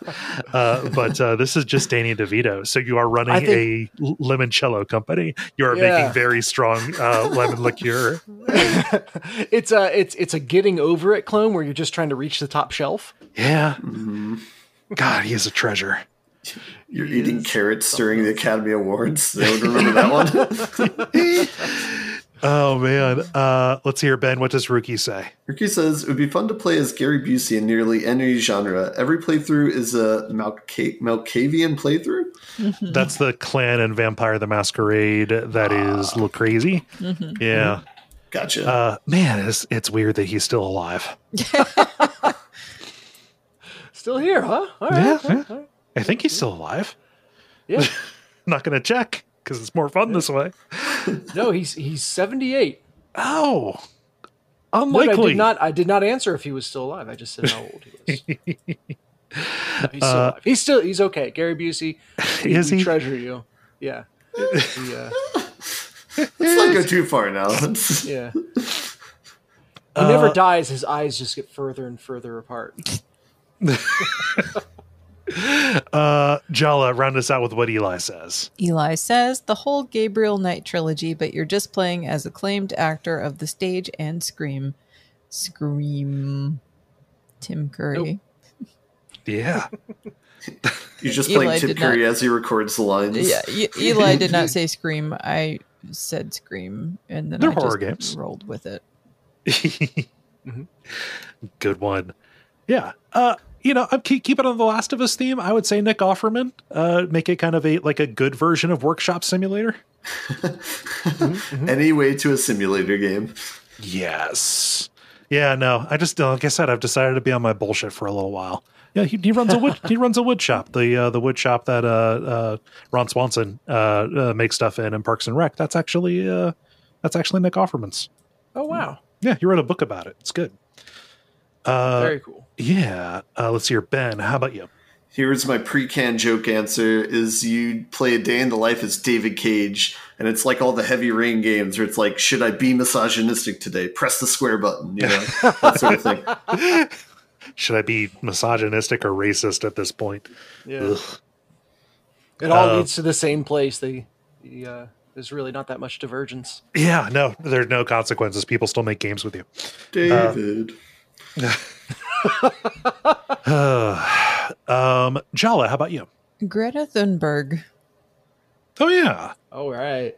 Speaker 1: but this is just Danny DeVito. So you are running a limoncello company. You are making very strong lemon liqueur.
Speaker 2: It's a Getting Over It clone where you're just trying to reach the top shelf.
Speaker 1: Yeah. Mm-hmm. God, he is a treasure.
Speaker 4: You're eating carrots during the Academy Awards. I would remember that one.
Speaker 1: Oh, man. Let's hear, Ben. What does Rookie say?
Speaker 4: Rookie says, it would be fun to play as Gary Busey in nearly any genre. Every playthrough is a Malkavian playthrough.
Speaker 3: Mm-hmm.
Speaker 1: That's the Clan and Vampire the Masquerade that is look crazy. Mm-hmm. Yeah.
Speaker 4: Gotcha.
Speaker 1: Man, it's weird that he's still alive.
Speaker 2: Still here, huh? All right.
Speaker 1: Yeah. All right. I think he's still alive.
Speaker 2: Yeah.
Speaker 1: Not going to check because it's more fun this way.
Speaker 2: No, he's 78.
Speaker 1: Oh, unlikely.
Speaker 2: I did not answer if he was still alive. I just said how old he was. No, he's still alive. He's okay. Gary Busey, we treasure you. Yeah.
Speaker 4: Let's not go too far now.
Speaker 2: Yeah. He never dies. His eyes just get further and further apart.
Speaker 1: Jala, round us out with what Eli says.
Speaker 3: Eli says the whole Gabriel Knight trilogy, but you're just playing as acclaimed actor of the stage and Scream. Tim Curry.
Speaker 2: Nope.
Speaker 1: Yeah.
Speaker 4: You're just playing Tim Curry as he records the lines.
Speaker 3: Yeah, Eli did not say Scream. I said Scream, and then
Speaker 1: They're
Speaker 3: I
Speaker 1: horror
Speaker 3: just
Speaker 1: games.
Speaker 3: Rolled with it.
Speaker 2: Mm-hmm.
Speaker 1: Good one. Yeah. I'm keeping on the Last of Us theme. I would say Nick Offerman. Make it kind of a good version of Workshop Simulator.
Speaker 2: Mm-hmm.
Speaker 4: Any way to a simulator game.
Speaker 1: Yes. Yeah. No. I just like I said, I've decided to be on my bullshit for a little while. Yeah. He runs a wood. He runs a wood shop. The wood shop that Ron Swanson makes stuff in Parks and Rec. That's actually Nick Offerman's.
Speaker 2: Oh wow.
Speaker 1: Yeah. He wrote a book about it. It's good.
Speaker 2: Very cool.
Speaker 1: Yeah. Let's hear, Ben. How about you?
Speaker 4: Here's my pre-canned joke answer is you play a day in the life as David Cage, and it's like all the Heavy Rain games where it's like, should I be misogynistic today? Press the square button, that sort of thing.
Speaker 1: Should I be misogynistic or racist at this point?
Speaker 2: Yeah. Ugh. It all leads to the same place. There's really not that much divergence.
Speaker 1: Yeah, no, there's no consequences. People still make games with you.
Speaker 4: David.
Speaker 1: Jala, how about you?
Speaker 3: Greta Thunberg.
Speaker 1: Oh yeah.
Speaker 2: All right.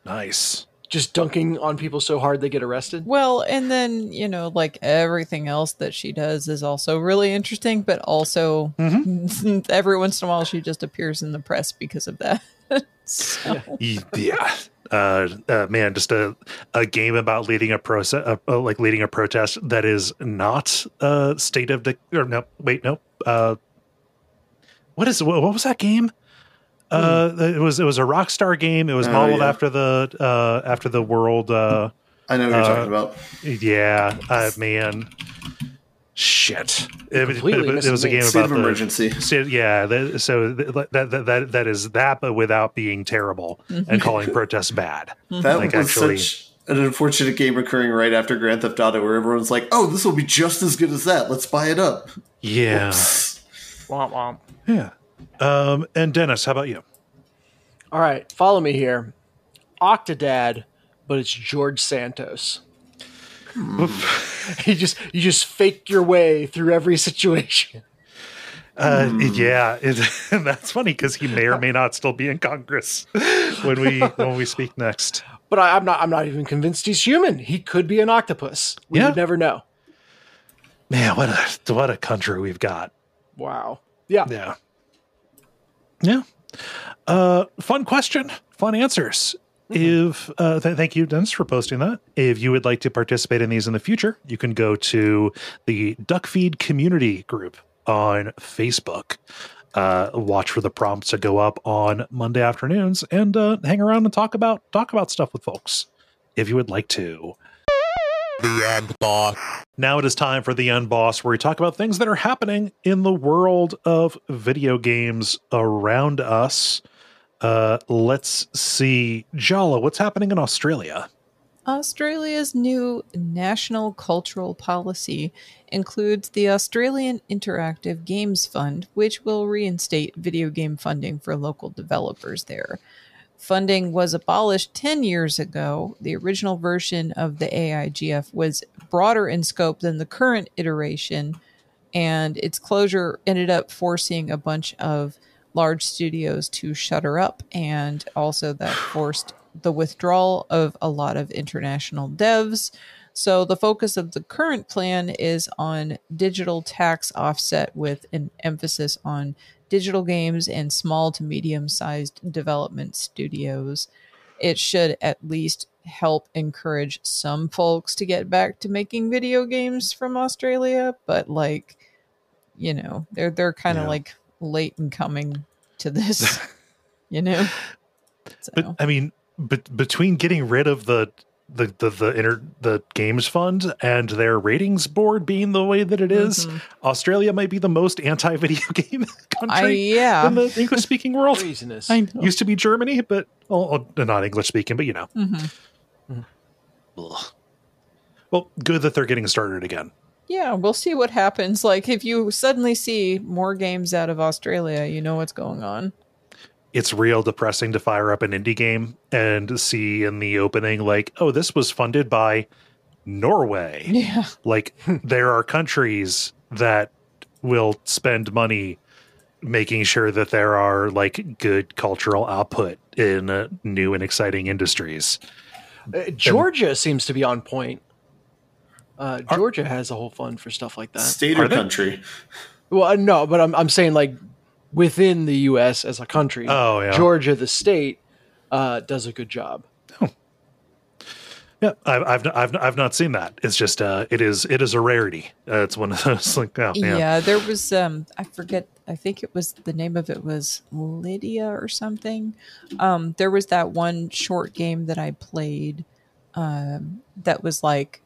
Speaker 1: Nice.
Speaker 2: Just dunking on people so hard they get arrested.
Speaker 3: Well, and then, like everything else that she does is also really interesting, but also every once in a while she just appears in the press because of that. So.
Speaker 1: Yeah. Man, just a game about leading a process, leading a protest that is not state of what was that game? It was a Rockstar game. It was modeled after the world.
Speaker 4: I know what you're talking about.
Speaker 1: Yeah, man. Shit.
Speaker 2: Completely
Speaker 1: It was a game
Speaker 4: State
Speaker 1: about
Speaker 4: of emergency.
Speaker 1: That is that, but without being terrible and calling protests bad.
Speaker 4: That
Speaker 1: Like,
Speaker 4: was
Speaker 1: actually-
Speaker 4: such an unfortunate game occurring right after Grand Theft Auto, where everyone's like, "Oh, this will be just as good as that. Let's buy it up."
Speaker 1: Yeah.
Speaker 4: Whoops.
Speaker 2: Womp womp.
Speaker 1: Yeah. And Dennis, how about you?
Speaker 2: All right, follow me here. Octodad, but it's George Santos. you just fake your way through every situation.
Speaker 1: Yeah, that's funny because he may or may not still be in Congress when we speak next.
Speaker 2: But I'm not even convinced he's human. He could be an octopus. We would never know.
Speaker 1: Man, what a country we've got.
Speaker 2: Wow. Yeah.
Speaker 1: Yeah. Fun question, fun answers. If thank you, Dennis, for posting that. If you would like to participate in these in the future, you can go to the Duckfeed community group on Facebook. Watch for the prompts to go up on Monday afternoons and hang around and talk about stuff with folks if you would like to.
Speaker 5: The end boss.
Speaker 1: Now it is time for the End Boss, where we talk about things that are happening in the world of video games around us. Let's see. Jala, what's happening in Australia?
Speaker 3: Australia's new national cultural policy includes the Australian Interactive Games Fund, which will reinstate video game funding for local developers there. Funding was abolished 10 years ago. The original version of the AIGF was broader in scope than the current iteration, and its closure ended up forcing a bunch of large studios to shutter up, and also that forced the withdrawal of a lot of international devs. So the focus of the current plan is on digital tax offset with an emphasis on digital games and small to medium-sized development studios. It should at least help encourage some folks to get back to making video games from Australia, but like, you know, they're kind of like late in coming to this, you know. So.
Speaker 1: But I mean, between getting rid of the games fund and their ratings board being the way that it is, Australia might be the most anti-video game country in the English-speaking world.
Speaker 2: Craziness.
Speaker 1: Used to be Germany, but not English-speaking, but you know. Well, good that they're getting started again.
Speaker 3: Yeah, we'll see what happens. Like, if you suddenly see more games out of Australia, you know what's going on.
Speaker 1: It's real depressing to fire up an indie game and see in the opening, like, oh, this was funded by Norway.
Speaker 3: Yeah.
Speaker 1: Like, there are countries that will spend money making sure that there are, like, good cultural output in new and exciting industries.
Speaker 2: Georgia seems to be on point. Georgia has a whole fund for stuff like that.
Speaker 4: State or country?
Speaker 2: Well, no, but I'm saying like within the U.S. as a country.
Speaker 1: Oh, yeah.
Speaker 2: Georgia, the state, does a good job.
Speaker 1: Oh. Yeah, I've not seen that. It's just it is a rarity. It's one of those like
Speaker 3: yeah. There was I forget. I think it was the name of it was Lydia or something. There was that one short game that I played that was like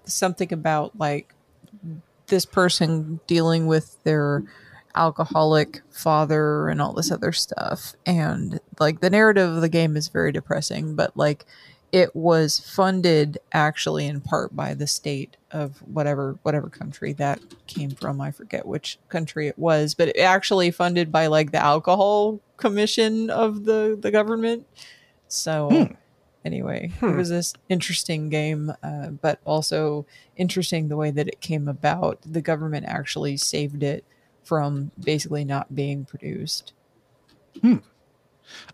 Speaker 3: something about like this person dealing with their alcoholic father and all this other stuff, and like the narrative of the game is very depressing, but like it was funded actually in part by the state of whatever country that came from. I forget which country it was, but it actually funded by like the alcohol commission of the government. So anyway, it was this interesting game, but also interesting the way that it came about. The government actually saved it from basically not being produced.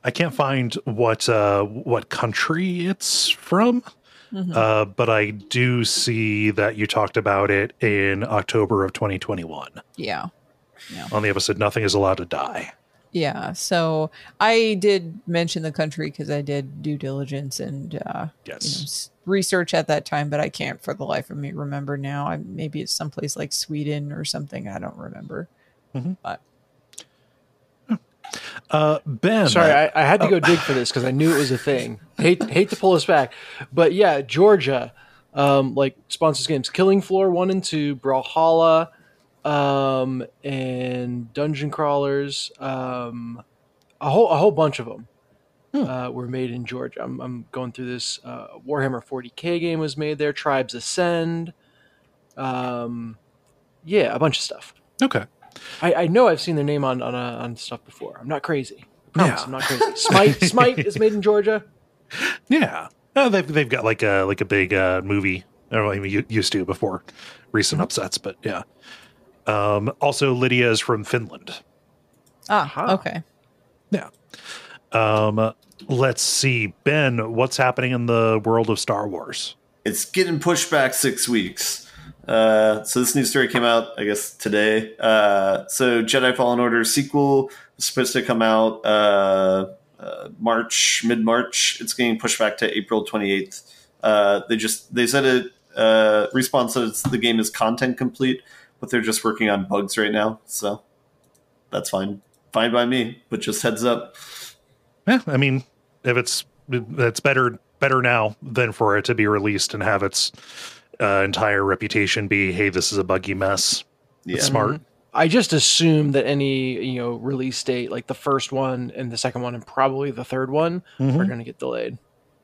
Speaker 1: I can't find what country it's from, but I do see that you talked about it in October of 2021.
Speaker 3: Yeah.
Speaker 1: On the episode, Nothing is Allowed to Die.
Speaker 3: Yeah, so I did mention the country because I did due diligence and research at that time, but I can't for the life of me remember now. Maybe it's someplace like Sweden or something. I don't remember. But
Speaker 1: Ben,
Speaker 2: sorry, I had to go dig for this because I knew it was a thing. Hate to pull us back, but yeah, Georgia, Like sponsors games, Killing Floor 1 and 2, Brawlhalla, and Dungeon Crawlers. A whole bunch of them were made in Georgia. I'm going through this. Warhammer 40K game was made there. Tribes Ascend. Yeah, a bunch of stuff.
Speaker 1: Okay.
Speaker 2: I know I've seen their name on stuff before. I'm not crazy. I promise,
Speaker 1: Yeah.
Speaker 2: I'm not crazy. Smite is made in Georgia.
Speaker 1: Yeah. They've got like a big movie. I don't know, I mean, used to before recent upsets, but yeah. Also, Lydia is from Finland.
Speaker 3: Okay.
Speaker 1: Yeah. Let's see, Ben. What's happening in the world of Star Wars?
Speaker 4: It's getting pushed back 6 weeks. So this news story came out, I guess, today. So Jedi Fallen Order sequel is supposed to come out mid-March. It's getting pushed back to April 28th. They said it. Respawn said the game is content complete, but they're just working on bugs right now. So that's fine by me. But just heads up.
Speaker 1: Yeah, I mean, if it's better now than for it to be released and have its entire reputation be, hey, this is a buggy mess.
Speaker 4: Yeah.
Speaker 1: It's smart.
Speaker 2: I just assume that any release date, like the first one and the second one and probably the third one, are going to get delayed.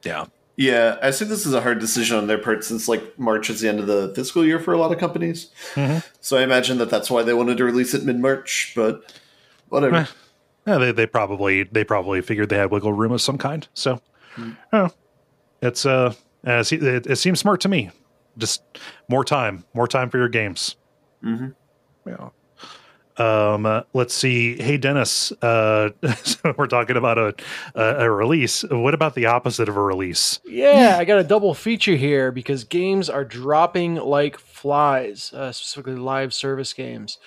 Speaker 1: Yeah.
Speaker 4: Yeah, I think this is a hard decision on their part since like March is the end of the fiscal year for a lot of companies. So I imagine that's why they wanted to release it mid-March, but whatever.
Speaker 1: Yeah, they probably figured they had wiggle room of some kind. So, it seems smart to me. Just more time for your games. Yeah. Let's see. Hey, Dennis. So we're talking about a release. What about the opposite of a release?
Speaker 2: Yeah, I got a double feature here because games are dropping like flies, specifically live service games.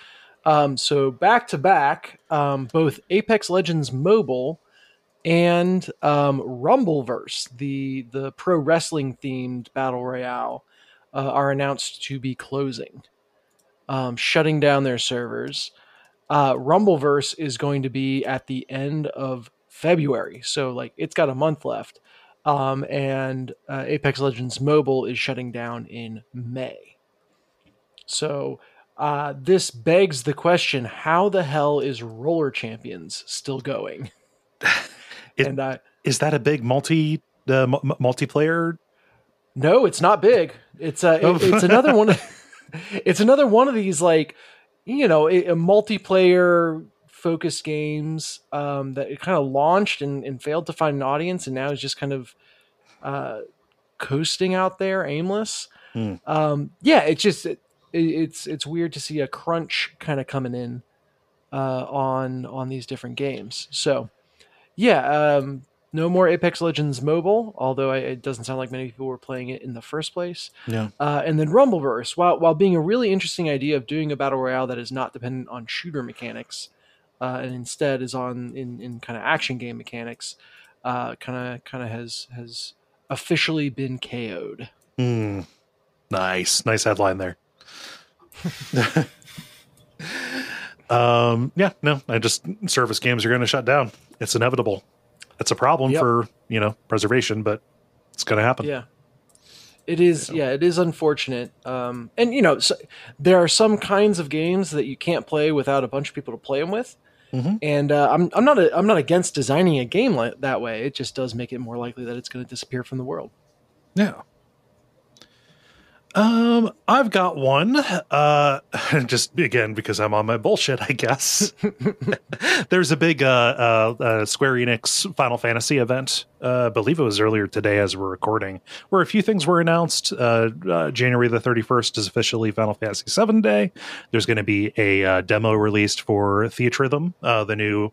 Speaker 2: So back to back, both Apex Legends Mobile and Rumbleverse, the pro wrestling themed battle royale, are announced to be closing, shutting down their servers. Rumbleverse is going to be at the end of February, so like it's got a month left. And Apex Legends Mobile is shutting down in May. So this begs the question: how the hell is Roller Champions still going?
Speaker 1: Is that a big multiplayer?
Speaker 2: No, it's not big. It's another one. It's another one of these like a multiplayer focused games that it kind of launched and failed to find an audience, and now is just kind of coasting out there, aimless. It's weird to see a crunch kind of coming in on these different games. So no more Apex Legends Mobile, although it doesn't sound like many people were playing it in the first place.
Speaker 1: Yeah.
Speaker 2: And then Rumbleverse, while being a really interesting idea of doing a battle royale that is not dependent on shooter mechanics, and instead is in kind of action game mechanics, kind of has officially been KO'd.
Speaker 1: Nice headline there. Service games are going to shut down. It's inevitable. It's a problem for, preservation, but it's going to happen.
Speaker 2: Yeah. It is. Yeah, it is unfortunate. And so there are some kinds of games that you can't play without a bunch of people to play them with. And I'm not against designing a game that way. It just does make it more likely that it's going to disappear from the world.
Speaker 1: Yeah. I've got one, just again, because I'm on my bullshit, I guess. There's a big, Square Enix Final Fantasy event. I believe it was earlier today as we're recording, where a few things were announced. January the 31st is officially Final Fantasy VII Day. There's going to be a demo released for Theatrhythm, the new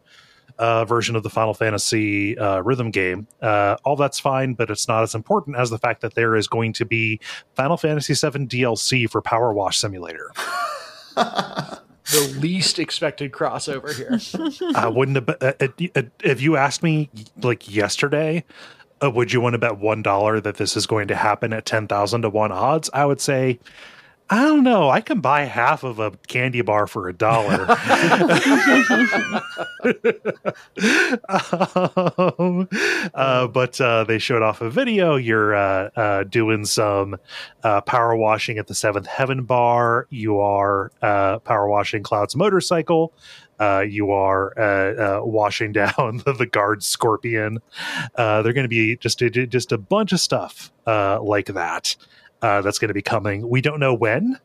Speaker 1: version of the Final Fantasy rhythm game. All that's fine, but it's not as important as the fact that there is going to be Final Fantasy VII DLC for PowerWash Simulator.
Speaker 2: The least expected crossover here.
Speaker 1: I wouldn't have. If you asked me like yesterday, would you want to bet $1 that this is going to happen at 10,000 to 1 odds? I would say I don't know. I can buy half of a candy bar for $1. But they showed off a video. You're doing some power washing at the Seventh Heaven bar. You are power washing Cloud's motorcycle. You are washing down the guard scorpion. They're going to be just a bunch of stuff like that. That's going to be coming. We don't know when,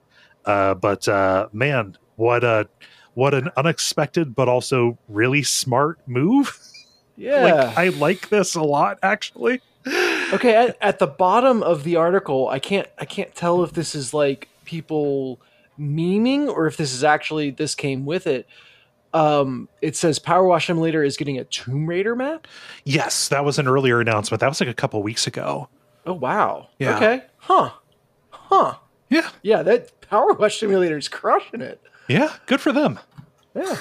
Speaker 1: but man, what an unexpected but also really smart move.
Speaker 2: Yeah,
Speaker 1: I like this a lot, actually.
Speaker 2: Okay, at the bottom of the article, I can't tell if this is like people memeing or if this is actually this came with it. It says PowerWash Simulator is getting a Tomb Raider map.
Speaker 1: Yes, that was an earlier announcement. That was like a couple weeks ago.
Speaker 2: Oh wow.
Speaker 1: Yeah.
Speaker 2: Okay. Huh.
Speaker 1: Yeah.
Speaker 2: Yeah, that PowerWash Simulator is crushing it.
Speaker 1: Yeah, good for them.
Speaker 2: Yeah.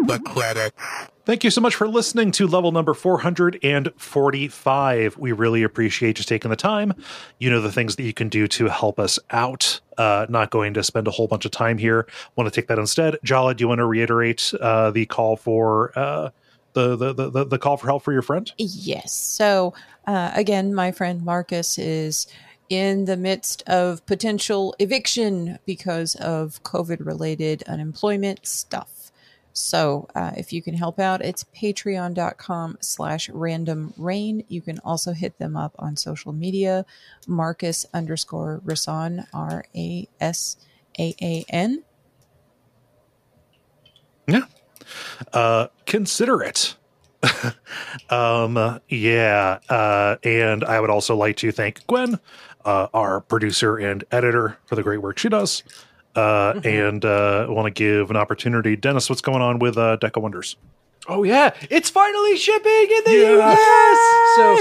Speaker 5: The credits.
Speaker 1: Thank you so much for listening to level number 445. We really appreciate you taking the time. You know the things that you can do to help us out. Not going to spend a whole bunch of time here. Want to take that instead. Jala, do you want to reiterate the call for the call for help for your friend?
Speaker 3: Yes. So again, my friend Marcus is in the midst of potential eviction because of COVID-related unemployment stuff. So if you can help out, it's patreon.com/randomrain. You can also hit them up on social media, Marcus_Rasan, RASAAN.
Speaker 1: Yeah. Consider it. And I would also like to thank Gwen, our producer and editor, for the great work she does. And I want to give an opportunity. Dennis, what's going on with Deck of Wonders?
Speaker 2: Oh yeah, it's finally shipping in the US. So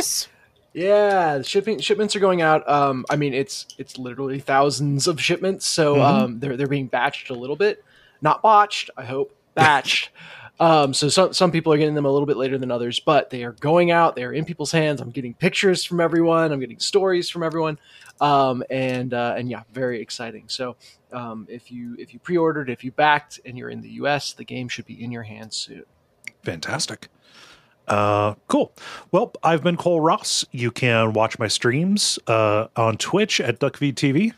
Speaker 2: yeah, shipments are going out. I mean, it's literally thousands of shipments. So they're being batched a little bit, not botched. I hope batched. So some people are getting them a little bit later than others, but they are going out. They're in people's hands. I'm getting pictures from everyone. I'm getting stories from everyone. And yeah, very exciting. So if you pre-ordered, if you backed, and you're in the US, the game should be in your hands soon.
Speaker 1: Fantastic. Cool. Well, I've been Kole Ross. You can watch my streams on Twitch at Duckfeed.tv.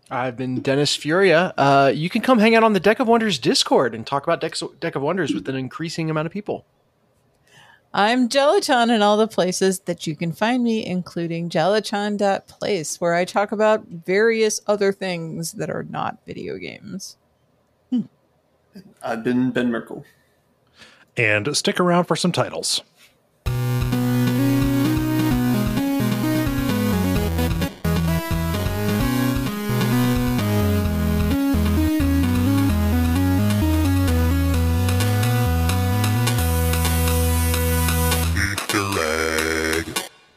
Speaker 2: I've been Dennis Furia. You can come hang out on the Deck of Wonders Discord and talk about Deck of Wonders with an increasing amount of people.
Speaker 3: I'm Jalachan in all the places that you can find me, including jalachan.place, where I talk about various other things that are not video games.
Speaker 4: I've been Ben Merkel.
Speaker 1: And stick around for some titles.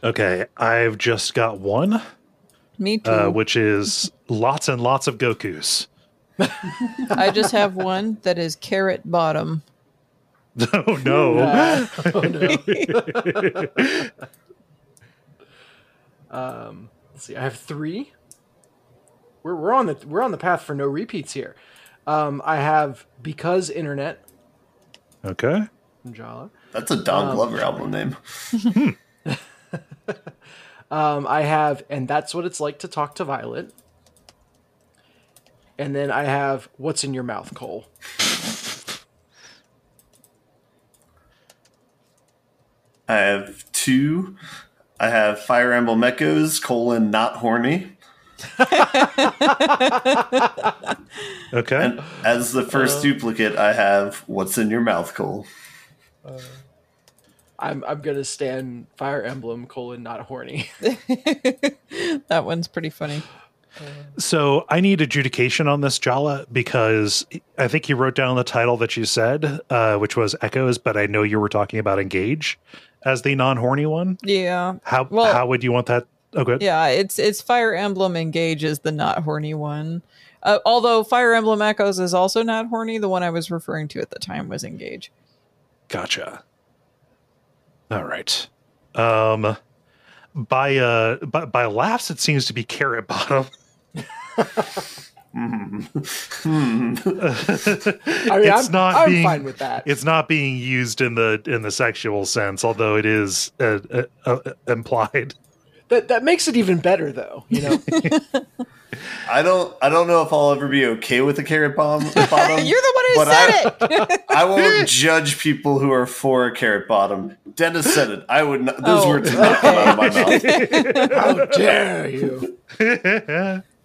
Speaker 1: Okay, I've just got one.
Speaker 3: Me too.
Speaker 1: Which is lots and lots of Gokus.
Speaker 3: I just have one that is carrot bottom.
Speaker 1: Oh no!
Speaker 2: Oh no! Let's see. I have three. We're on the path for no repeats here. I have Because Internet.
Speaker 1: Okay.
Speaker 2: From Jala.
Speaker 4: That's a Don Glover album name.
Speaker 2: I have And That's What It's Like to Talk to Violet. And then I have What's in Your Mouth, Kole.
Speaker 4: I have two. I have Fire Emblem Echoes, not horny.
Speaker 1: Okay.
Speaker 4: And as the first duplicate, I have What's in Your Mouth, Kole.
Speaker 2: I'm gonna stand Fire Emblem, not horny.
Speaker 3: That one's pretty funny.
Speaker 1: So I need adjudication on this, Jala, because I think you wrote down the title that you said, which was Echoes, but I know you were talking about Engage as the non-horny one.
Speaker 3: Yeah.
Speaker 1: How would you want that? Oh, good.
Speaker 3: Yeah, it's Fire Emblem Engage is the not horny one. Although Fire Emblem Echoes is also not horny, the one I was referring to at the time was Engage.
Speaker 1: Gotcha. All right. By laughs, it seems to be carrot bottom.
Speaker 2: I mean, I'm fine with that.
Speaker 1: It's not being used in the sexual sense, although it is implied.
Speaker 2: That makes it even better, though. You know,
Speaker 4: I don't know if I'll ever be okay with a carrot bottom.
Speaker 3: You're the one who said it.
Speaker 4: I won't judge people who are for a carrot bottom. Dennis said it. I would not. Those words would not come out of my mouth.
Speaker 2: how dare you?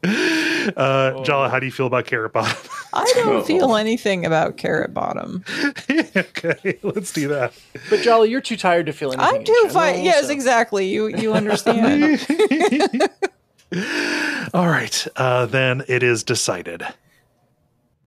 Speaker 1: Jala, how do you feel about carrot bottom?
Speaker 3: I don't feel anything about carrot bottom.
Speaker 1: Okay, let's do that.
Speaker 2: But Jolly, you're too tired to feel anything.
Speaker 3: I'm too fine. Yes, exactly. You understand.
Speaker 1: All right, then it is decided.